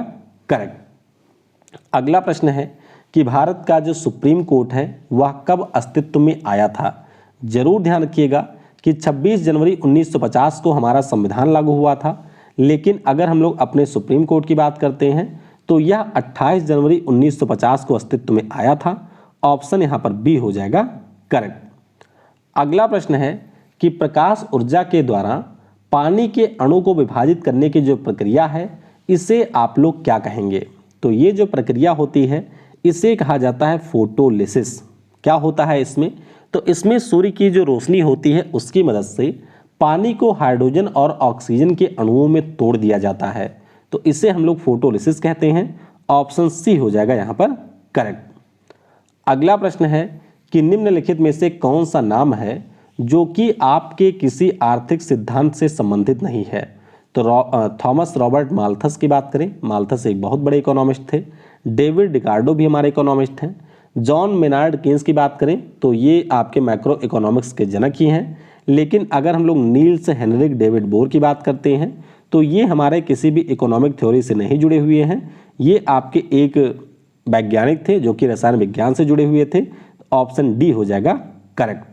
करेक्ट। अगला प्रश्न है कि भारत का जो सुप्रीम कोर्ट है वह कब अस्तित्व में आया था? जरूर ध्यान रखिएगा कि 26 जनवरी 1950 को हमारा संविधान लागू हुआ था, लेकिन अगर हम लोग अपने सुप्रीम कोर्ट की बात करते हैं तो यह 28 जनवरी 1950 को अस्तित्व में आया था। ऑप्शन यहाँ पर बी हो जाएगा करेक्ट। अगला प्रश्न है कि प्रकाश ऊर्जा के द्वारा पानी के अणु को विभाजित करने की जो प्रक्रिया है इसे आप लोग क्या कहेंगे? तो ये जो प्रक्रिया होती है इसे कहा जाता है फोटोलिसिस। क्या होता है इसमें? तो इसमें सूर्य की जो रोशनी होती है उसकी मदद से पानी को हाइड्रोजन और ऑक्सीजन के अणुओं में तोड़ दिया जाता है। तो इसे हम लोग फोटोलिसिस कहते हैं। ऑप्शन सी हो जाएगा यहाँ पर करेक्ट। अगला प्रश्न है कि निम्नलिखित में से कौन सा नाम है जो कि आपके किसी आर्थिक सिद्धांत से संबंधित नहीं है? तो थॉमस रॉबर्ट माल्थस की बात करें, माल्थस एक बहुत बड़े इकोनॉमिस्ट थे। डेविड रिकार्डो भी हमारे इकोनॉमिस्ट हैं। जॉन मेनार्ड केन्स की बात करें तो ये आपके मैक्रो इकोनॉमिक्स के जनक ही हैं। लेकिन अगर हम लोग नील्स हेनरिक डेविड बोर की बात करते हैं तो ये हमारे किसी भी इकोनॉमिक थ्योरी से नहीं जुड़े हुए हैं। ये आपके एक वैज्ञानिक थे जो कि रसायन विज्ञान से जुड़े हुए थे। ऑप्शन डी हो जाएगा करेक्ट।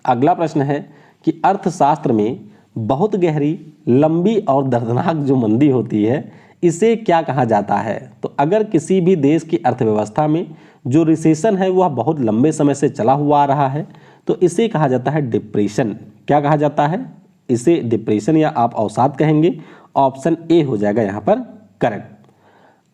अगला प्रश्न है कि अर्थशास्त्र में बहुत गहरी, लंबी और दर्दनाक जो मंदी होती है इसे क्या कहा जाता है? तो अगर किसी भी देश की अर्थव्यवस्था में जो रिसेशन है वह बहुत लंबे समय से चला हुआ आ रहा है तो इसे कहा जाता है डिप्रेशन। क्या कहा जाता है? इसे डिप्रेशन या आप अवसाद कहेंगे। ऑप्शन ए हो जाएगा यहाँ पर करेक्ट।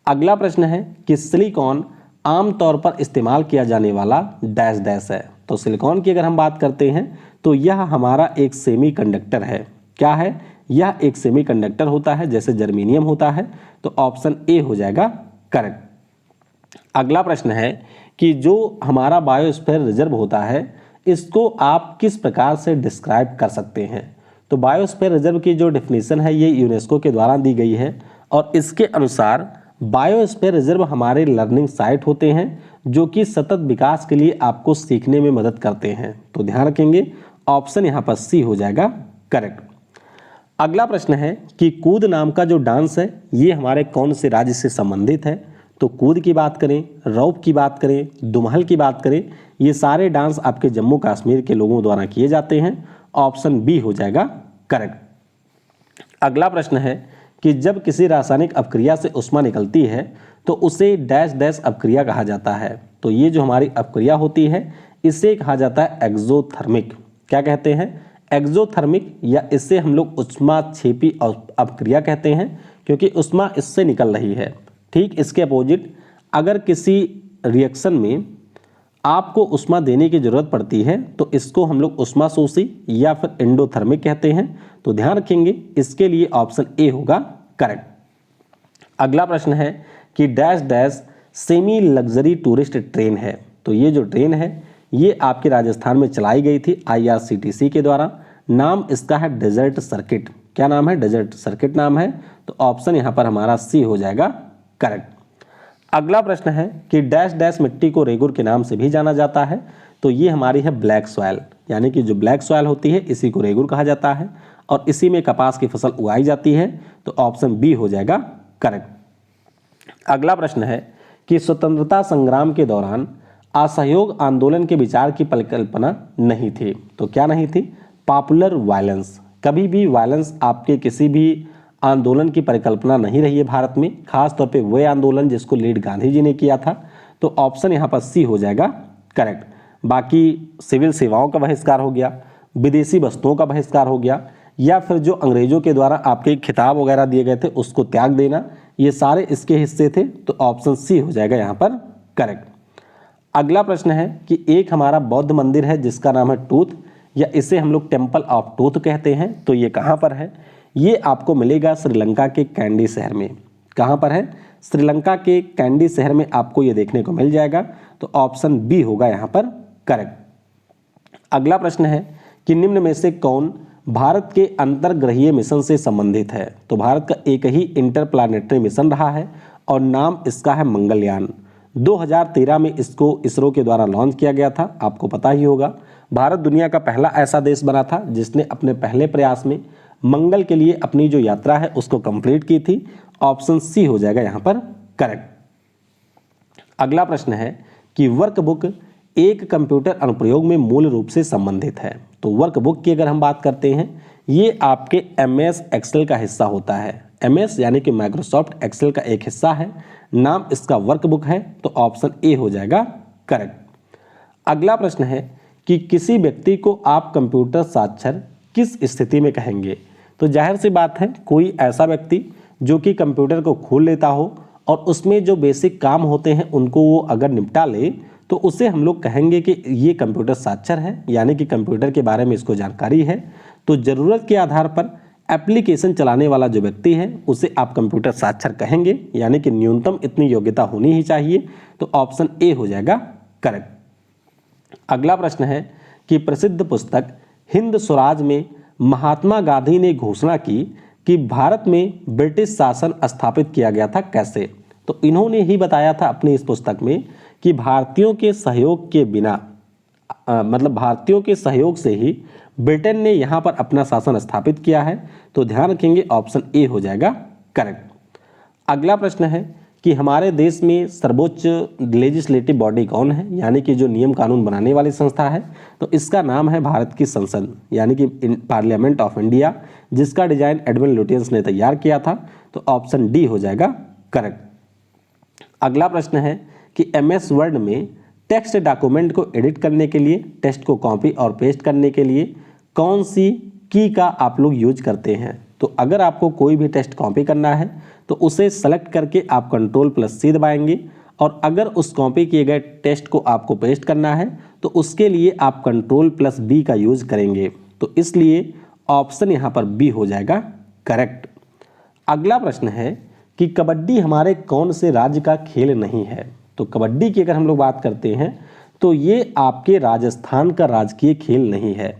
अगला प्रश्न है कि सिलिकॉन आमतौर पर इस्तेमाल किया जाने वाला डैश डैश है। तो सिलिकॉन की अगर हम बात करते हैं तो यह हमारा एक सेमीकंडक्टर है। क्या है? यह एक सेमीकंडक्टर होता है, जैसे जर्मेनियम होता है। तो ऑप्शन ए हो जाएगा करेक्ट। अगला प्रश्न है कि जो हमारा बायोस्फीयर रिजर्व होता है इसको आप किस प्रकार से डिस्क्राइब कर सकते हैं? तो बायोस्फीयर रिजर्व की जो डेफिनेशन है ये यूनेस्को के द्वारा दी गई है और इसके अनुसार बायोस्फीयर रिजर्व हमारे लर्निंग साइट होते हैं जो कि सतत विकास के लिए आपको सीखने में मदद करते हैं। तो ध्यान रखेंगे, ऑप्शन यहाँ पर सी हो जाएगा करेक्ट। अगला प्रश्न है कि कूद नाम का जो डांस है ये हमारे कौन से राज्य से संबंधित है। तो कूद की बात करें, रौफ की बात करें, दुमहल की बात करें, ये सारे डांस आपके जम्मू कश्मीर के लोगों द्वारा किए जाते हैं। ऑप्शन बी हो जाएगा करेक्ट। अगला प्रश्न है कि जब किसी रासायनिक अपक्रिया से ऊष्मा निकलती है तो उसे डैश डैश अपक्रिया कहा जाता है। तो ये जो हमारी अपक्रिया होती है इसे कहा जाता है एक्सोथर्मिक। क्या कहते हैं? एक्सोथर्मिक, या इससे हम लोग ऊष्माक्षेपी अपक्रिया कहते हैं क्योंकि ऊष्मा इससे निकल रही है। ठीक इसके अपोजिट अगर किसी रिएक्शन में आपको ऊष्मा देने की जरूरत पड़ती है तो इसको हम लोग ऊष्माशोषी या फिर एंडोथर्मिक कहते हैं। तो ध्यान रखेंगे इसके लिए ऑप्शन ए होगा करेक्ट। अगला प्रश्न है कि dash dash semi luxury tourist train है। तो ये जो ट्रेन है ये आपके राजस्थान में चलाई गई थी IRCTC के द्वारा। नाम इसका है डेजर्ट सर्किट। क्या नाम है? डेजर्ट सर्किट नाम है। तो ऑप्शन यहाँ पर हमारा सी हो जाएगा करेक्ट। अगला प्रश्न है कि डैश डैश मिट्टी को रेगुर के नाम से भी जाना जाता है। तो ये हमारी है ब्लैक सॉयल, यानी कि जो ब्लैक सॉयल होती है इसी को रेगुर कहा जाता है और इसी में कपास की फसल उगाई जाती है। तो ऑप्शन बी हो जाएगा करेक्ट। अगला प्रश्न है कि स्वतंत्रता संग्राम के दौरान असहयोग आंदोलन के विचार की परिकल्पना नहीं थी। तो क्या नहीं थी? Popular violence. कभी भी वायलेंस आपके किसी भी आंदोलन की परिकल्पना नहीं रही है भारत में, खास तौर पे वह आंदोलन जिसको लीड गांधी जी ने किया था। तो ऑप्शन यहाँ पर सी हो जाएगा करेक्ट। बाकी सिविल सेवाओं का बहिष्कार हो गया, विदेशी वस्तुओं का बहिष्कार हो गया, या फिर जो अंग्रेजों के द्वारा आपके खिताब वगैरह दिए गए थे उसको त्याग देना, ये सारे इसके हिस्से थे। तो ऑप्शन सी हो जाएगा यहाँ पर करेक्ट। अगला प्रश्न है कि एक हमारा बौद्ध मंदिर है जिसका नाम है टूथ, या इसे हम लोग टेम्पल ऑफ टूथ कहते हैं। तो ये कहाँ पर है? ये आपको मिलेगा श्रीलंका के कैंडी शहर में। कहाँ पर है? श्रीलंका के कैंडी शहर में आपको ये देखने को मिल जाएगा। तो ऑप्शन बी होगा यहाँ पर करेक्ट। अगला प्रश्न है कि निम्न में से कौन भारत के अंतर्ग्रहीय मिशन से संबंधित है। तो भारत का एक ही इंटरप्लानेटरी मिशन रहा है और नाम इसका है मंगलयान। 2013 में इसको इसरो के द्वारा लॉन्च किया गया था, आपको पता ही होगा। भारत दुनिया का पहला ऐसा देश बना था जिसने अपने पहले प्रयास में मंगल के लिए अपनी जो यात्रा है उसको कंप्लीट की थी। ऑप्शन सी हो जाएगा यहाँ पर करेक्ट। अगला प्रश्न है कि वर्कबुक एक कंप्यूटर अनुप्रयोग में मूल रूप से संबंधित है। तो वर्कबुक की अगर हम बात करते हैं ये आपके MS एक्सेल का हिस्सा होता है। MS यानी कि माइक्रोसॉफ्ट एक्सेल का एक हिस्सा है, नाम इसका वर्कबुक है। तो ऑप्शन ए हो जाएगा करेक्ट। अगला प्रश्न है कि किसी व्यक्ति को आप कंप्यूटर साक्षर किस स्थिति में कहेंगे। तो जाहिर सी बात है कोई ऐसा व्यक्ति जो कि कंप्यूटर को खोल लेता हो और उसमें जो बेसिक काम होते हैं उनको वो अगर निपटा ले तो उसे हम लोग कहेंगे कि ये कंप्यूटर साक्षर है, यानी कि कंप्यूटर के बारे में इसको जानकारी है। तो ज़रूरत के आधार पर एप्लीकेशन चलाने वाला जो व्यक्ति है उसे आप कंप्यूटर साक्षर कहेंगे, यानी कि न्यूनतम इतनी योग्यता होनी ही चाहिए। तो ऑप्शन ए हो जाएगा करेक्ट। अगला प्रश्न है कि प्रसिद्ध पुस्तक हिंद स्वराज में महात्मा गांधी ने घोषणा की कि भारत में ब्रिटिश शासन स्थापित किया गया था कैसे। तो इन्होंने ही बताया था अपनी इस पुस्तक में कि भारतीयों के सहयोग के बिना मतलब भारतीयों के सहयोग से ही ब्रिटेन ने यहाँ पर अपना शासन स्थापित किया है। तो ध्यान रखेंगे ऑप्शन ए हो जाएगा करेक्ट। अगला प्रश्न है कि हमारे देश में सर्वोच्च लेजिस्लेटिव बॉडी कौन है, यानी कि जो नियम कानून बनाने वाली संस्था है। तो इसका नाम है भारत की संसद, यानी कि पार्लियामेंट ऑफ इंडिया, जिसका डिजाइन एडविन लुटियंस ने तैयार किया था। तो ऑप्शन डी हो जाएगा करेक्ट। अगला प्रश्न है कि MS वर्ड में टेक्स्ट डॉक्यूमेंट को एडिट करने के लिए, टेक्स्ट को कॉपी और पेस्ट करने के लिए कौन सी की का आप लोग यूज करते हैं। तो अगर आपको कोई भी टेक्स्ट कॉपी करना है तो उसे सेलेक्ट करके आप Ctrl+C दबाएंगे, और अगर उस कॉपी किए गए टेक्स्ट को आपको पेस्ट करना है तो उसके लिए आप Ctrl+B का यूज करेंगे। तो इसलिए ऑप्शन यहाँ पर बी हो जाएगा करेक्ट। अगला प्रश्न है कि कबड्डी हमारे कौन से राज्य का खेल नहीं है। तो कबड्डी की अगर हम लोग बात करते हैं तो ये आपके राजस्थान का राजकीय खेल नहीं है।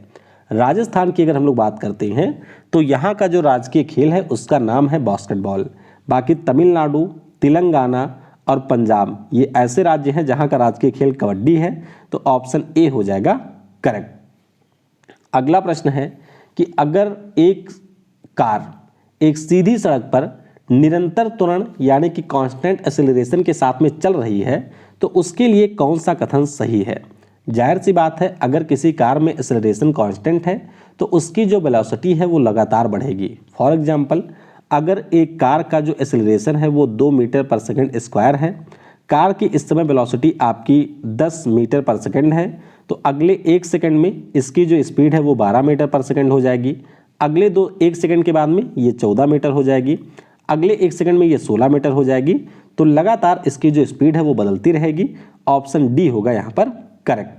राजस्थान की अगर हम लोग बात करते हैं तो यहाँ का जो राजकीय खेल है उसका नाम है बास्केटबॉल। बाकी तमिलनाडु, तेलंगाना और पंजाब ये ऐसे राज्य हैं जहाँ का राजकीय खेल कबड्डी है। तो ऑप्शन ए हो जाएगा करेक्ट। अगला प्रश्न है कि अगर एक कार एक सीधी सड़क पर निरंतर त्वरण यानी कि कांस्टेंट एक्सेलरेशन के साथ में चल रही है तो उसके लिए कौन सा कथन सही है। जाहिर सी बात है, अगर किसी कार में एक्सेलरेशन कांस्टेंट है तो उसकी जो वेलोसिटी है वो लगातार बढ़ेगी। फॉर एग्जांपल, अगर एक कार का जो एक्सेलरेशन है वो 2 मीटर पर सेकंड स्क्वायर है, कार की इस समय वेलोसिटी आपकी 10 मीटर पर सेकंड है, तो अगले 1 सेकंड में इसकी जो स्पीड है वो 12 मीटर पर सेकंड हो जाएगी। अगले 1 सेकंड के बाद में ये 14 मीटर हो जाएगी, अगले 1 सेकंड में ये 16 मीटर हो जाएगी। तो लगातार इसकी जो स्पीड है वो बदलती रहेगी। ऑप्शन डी होगा यहाँ पर करेक्ट।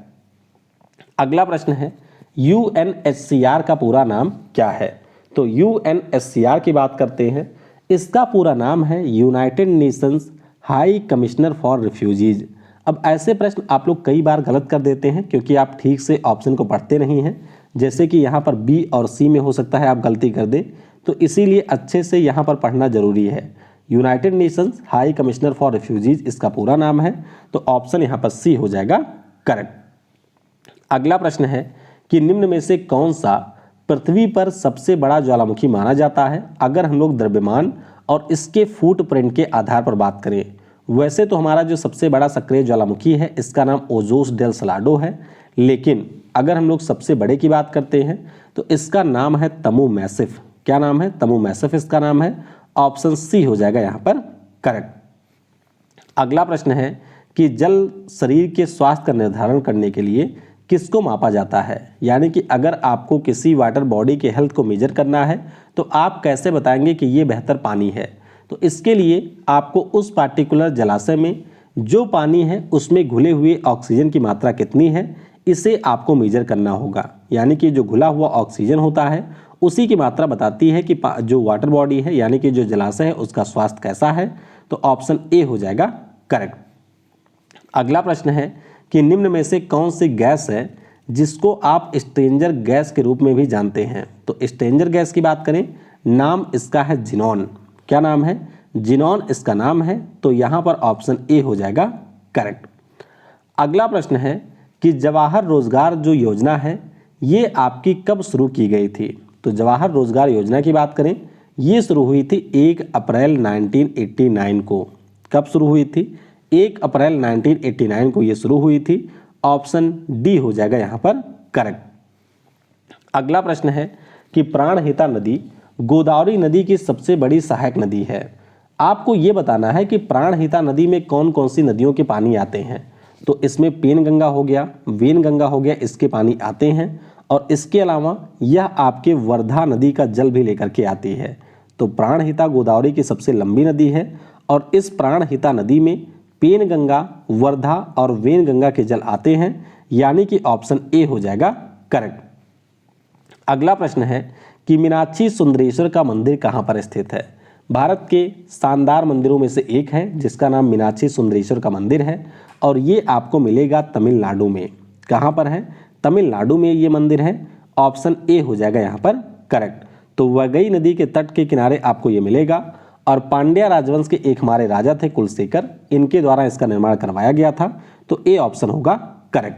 अगला प्रश्न है यूएनएचसीआर का पूरा नाम क्या है। तो यूएनएचसीआर की बात करते हैं, इसका पूरा नाम है United Nations high commissioner for refugees. अब ऐसे प्रश्न आप लोग कई बार गलत कर देते हैं क्योंकि आप ठीक से ऑप्शन को पढ़ते नहीं हैं। जैसे कि यहाँ पर बी और सी में हो सकता है आप गलती कर दें, तो इसीलिए अच्छे से यहाँ पर पढ़ना जरूरी है। United Nations high commissioner for refugees इसका पूरा नाम है, तो ऑप्शन यहाँ पर सी हो जाएगा करेक्ट। अगला प्रश्न है कि निम्न में से कौन सा पृथ्वी पर सबसे बड़ा ज्वालामुखी माना जाता है अगर हम लोग द्रव्यमान और इसके फुटप्रिंट के आधार पर बात करें। वैसे तो हमारा जो सबसे बड़ा सक्रिय ज्वालामुखी है इसका नाम ओजोस डेल सलाडो है, लेकिन अगर हम लोग सबसे बड़े की बात करते हैं तो इसका नाम है तमु मैसिफ। क्या नाम है? तमु मैसिफ इसका नाम है। ऑप्शन सी हो जाएगा यहाँ पर करेक्ट। अगला प्रश्न है कि जल शरीर के स्वास्थ्य का निर्धारण करने के लिए किसको मापा जाता है। यानी कि अगर आपको किसी वाटर बॉडी के हेल्थ को मेजर करना है तो आप कैसे बताएंगे कि ये बेहतर पानी है। तो इसके लिए आपको उस पार्टिकुलर जलाशय में जो पानी है उसमें घुले हुए ऑक्सीजन की मात्रा कितनी है, इसे आपको मेजर करना होगा। यानी कि जो घुला हुआ ऑक्सीजन होता है उसी की मात्रा बताती है कि जो वाटर बॉडी है यानी कि जो जलाशय है उसका स्वास्थ्य कैसा है। तो ऑप्शन ए हो जाएगा करेक्ट। अगला प्रश्न है कि निम्न में से कौन सी गैस है जिसको आप स्ट्रेंजर गैस के रूप में भी जानते हैं। तो स्ट्रेंजर गैस की बात करें, नाम इसका है जिनॉन। क्या नाम है? जिनॉन इसका नाम है। तो यहाँ पर ऑप्शन ए हो जाएगा करेक्ट। अगला प्रश्न है कि जवाहर रोजगार जो योजना है ये आपकी कब शुरू की गई थी। तो जवाहर रोजगार योजना की बात करें, ये शुरू हुई थी 1 अप्रैल 1989 को। कब शुरू हुई थी? 1 अप्रैल 1989 को ये शुरू हुई थी। ऑप्शन डी हो जाएगा यहाँ पर करेक्ट। अगला प्रश्न है कि प्राणहिता नदी गोदावरी नदी की सबसे बड़ी सहायक नदी है। आपको ये बताना है कि प्राणहिता नदी में कौन कौन सी नदियों के पानी आते हैं। तो इसमें पेनगंगा हो गया, वेनगंगा हो गया, इसके पानी आते हैं। और इसके अलावा यह आपके वर्धा नदी का जल भी लेकर के आती है। तो प्राणहिता गोदावरी की सबसे लंबी नदी है और इस प्राणहिता नदी में पेनगंगा, वर्धा और वेनगंगा के जल आते हैं। यानी कि ऑप्शन ए हो जाएगा करेक्ट। अगला प्रश्न है कि मीनाक्षी सुंदरेश्वर का मंदिर कहाँ पर स्थित है। भारत के शानदार मंदिरों में से एक है जिसका नाम मीनाक्षी सुंदरेश्वर का मंदिर है और ये आपको मिलेगा तमिलनाडु में। कहाँ पर है? तमिलनाडु में ये मंदिर है। ऑप्शन ए हो जाएगा यहाँ पर करेक्ट। तो वैगई नदी के तट के किनारे आपको ये मिलेगा और पांड्या राजवंश के एक हमारे राजा थे कुलशेखर, इनके द्वारा इसका निर्माण करवाया गया था। तो ए ऑप्शन होगा करेक्ट।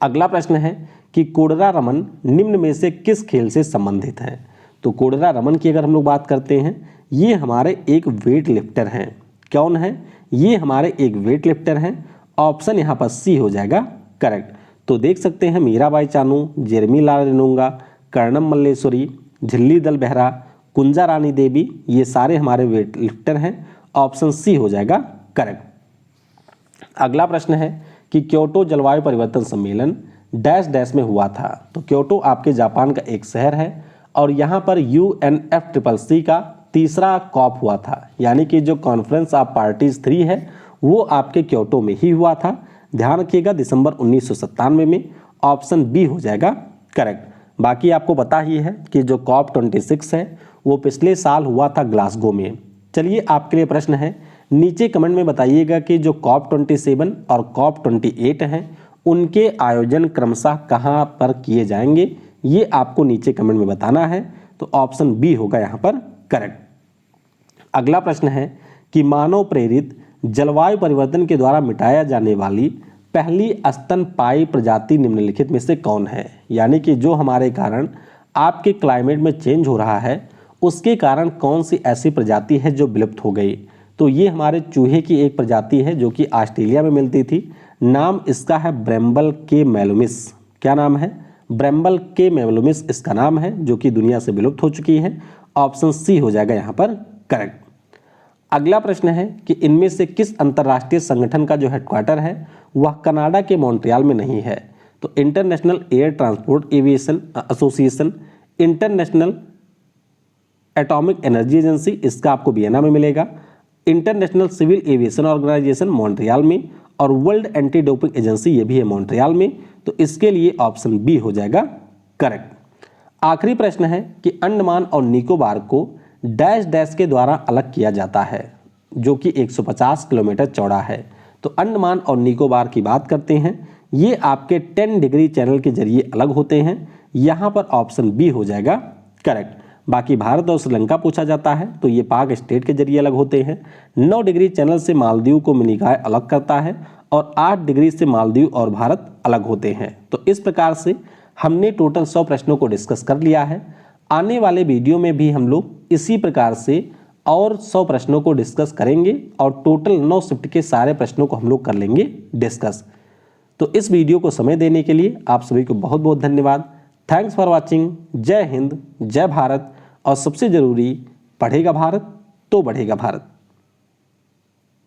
अगला प्रश्न है कि कोडरा रमन निम्न में से किस खेल से संबंधित है। तो कोडरा रमन की अगर हम लोग बात करते हैं, ये हमारे एक वेट लिफ्टर हैं। कौन है? ये हमारे एक वेट लिफ्टर हैं। ऑप्शन यहाँ पर सी हो जाएगा करेक्ट। तो देख सकते हैं मीराबाई चानू, जेरमी लाल रेनुंगा, कर्णम मल्लेश्वरी, झिल्ली दल बेहरा, कुंजा रानी देवी, ये सारे हमारे वेट लिफ्टर हैं। ऑप्शन सी हो जाएगा करेक्ट। अगला प्रश्न है कि क्योटो जलवायु परिवर्तन सम्मेलन डैश डैश में हुआ था। तो क्योटो आपके जापान का एक शहर है और यहाँ पर UNFCCC का तीसरा कॉप हुआ था। यानी कि जो कॉन्फ्रेंस ऑफ पार्टीज 3 है वो आपके क्योटो में ही हुआ था। ध्यान रखिएगा दिसंबर 1997 में। ऑप्शन बी हो जाएगा करेक्ट। बाकी आपको पता ही है कि जो COP 26 है वो पिछले साल हुआ था ग्लासगो में। चलिए आपके लिए प्रश्न है, नीचे कमेंट में बताइएगा कि जो COP 27 और COP 28 हैं उनके आयोजन क्रमशः कहाँ पर किए जाएंगे, ये आपको नीचे कमेंट में बताना है। तो ऑप्शन बी होगा यहाँ पर करेक्ट। अगला प्रश्न है कि मानव प्रेरित जलवायु परिवर्तन के द्वारा मिटाया जाने वाली पहली स्तनपायी प्रजाति निम्नलिखित में से कौन है। यानी कि जो हमारे कारण आपके क्लाइमेट में चेंज हो रहा है उसके कारण कौन सी ऐसी प्रजाति है जो विलुप्त हो गई। तो ये हमारे चूहे की एक प्रजाति है जो कि ऑस्ट्रेलिया में मिलती थी। नाम इसका है ब्रैम्बल के मैलुमिस। क्या नाम है? ब्रैम्बल के मैलुमिस इसका नाम है, जो कि दुनिया से विलुप्त हो चुकी है। ऑप्शन सी हो जाएगा यहाँ पर करेक्ट। अगला प्रश्न है कि इनमें से किस अंतर्राष्ट्रीय संगठन का जो हेडक्वार्टर है वह कनाडा के मॉन्ट्रियल में नहीं है। तो International Air Transport Aviation Association, International Atomic Energy Agency, इसका आपको वियना में मिलेगा, International Civil Aviation Organization Montreal में, और वर्ल्ड एंटी डोपिंग एजेंसी ये भी है मॉन्ट्रियल में। तो इसके लिए ऑप्शन बी हो जाएगा करेक्ट। आखिरी प्रश्न है कि अंडमान और निकोबार को डैश डैश के द्वारा अलग किया जाता है, जो कि 150 किलोमीटर चौड़ा है। तो अंडमान और निकोबार की बात करते हैं, ये आपके 10 डिग्री चैनल के जरिए अलग होते हैं। यहाँ पर ऑप्शन बी हो जाएगा करेक्ट। बाकी भारत और श्रीलंका पूछा जाता है तो ये पाक स्टेट के जरिए अलग होते हैं। 9 डिग्री चैनल से मालदीव को मिनिकॉय अलग करता है और 8 डिग्री से मालदीव और भारत अलग होते हैं। तो इस प्रकार से हमने टोटल 100 प्रश्नों को डिस्कस कर लिया है। आने वाले वीडियो में भी हम लोग इसी प्रकार से और 100 प्रश्नों को डिस्कस करेंगे और टोटल 9 शिफ्ट के सारे प्रश्नों को हम लोग कर लेंगे डिस्कस। तो इस वीडियो को समय देने के लिए आप सभी को बहुत बहुत धन्यवाद। Thanks for watching. जय हिंद, जय भारत, और सबसे जरूरी, पढ़ेगा भारत तो बढ़ेगा भारत।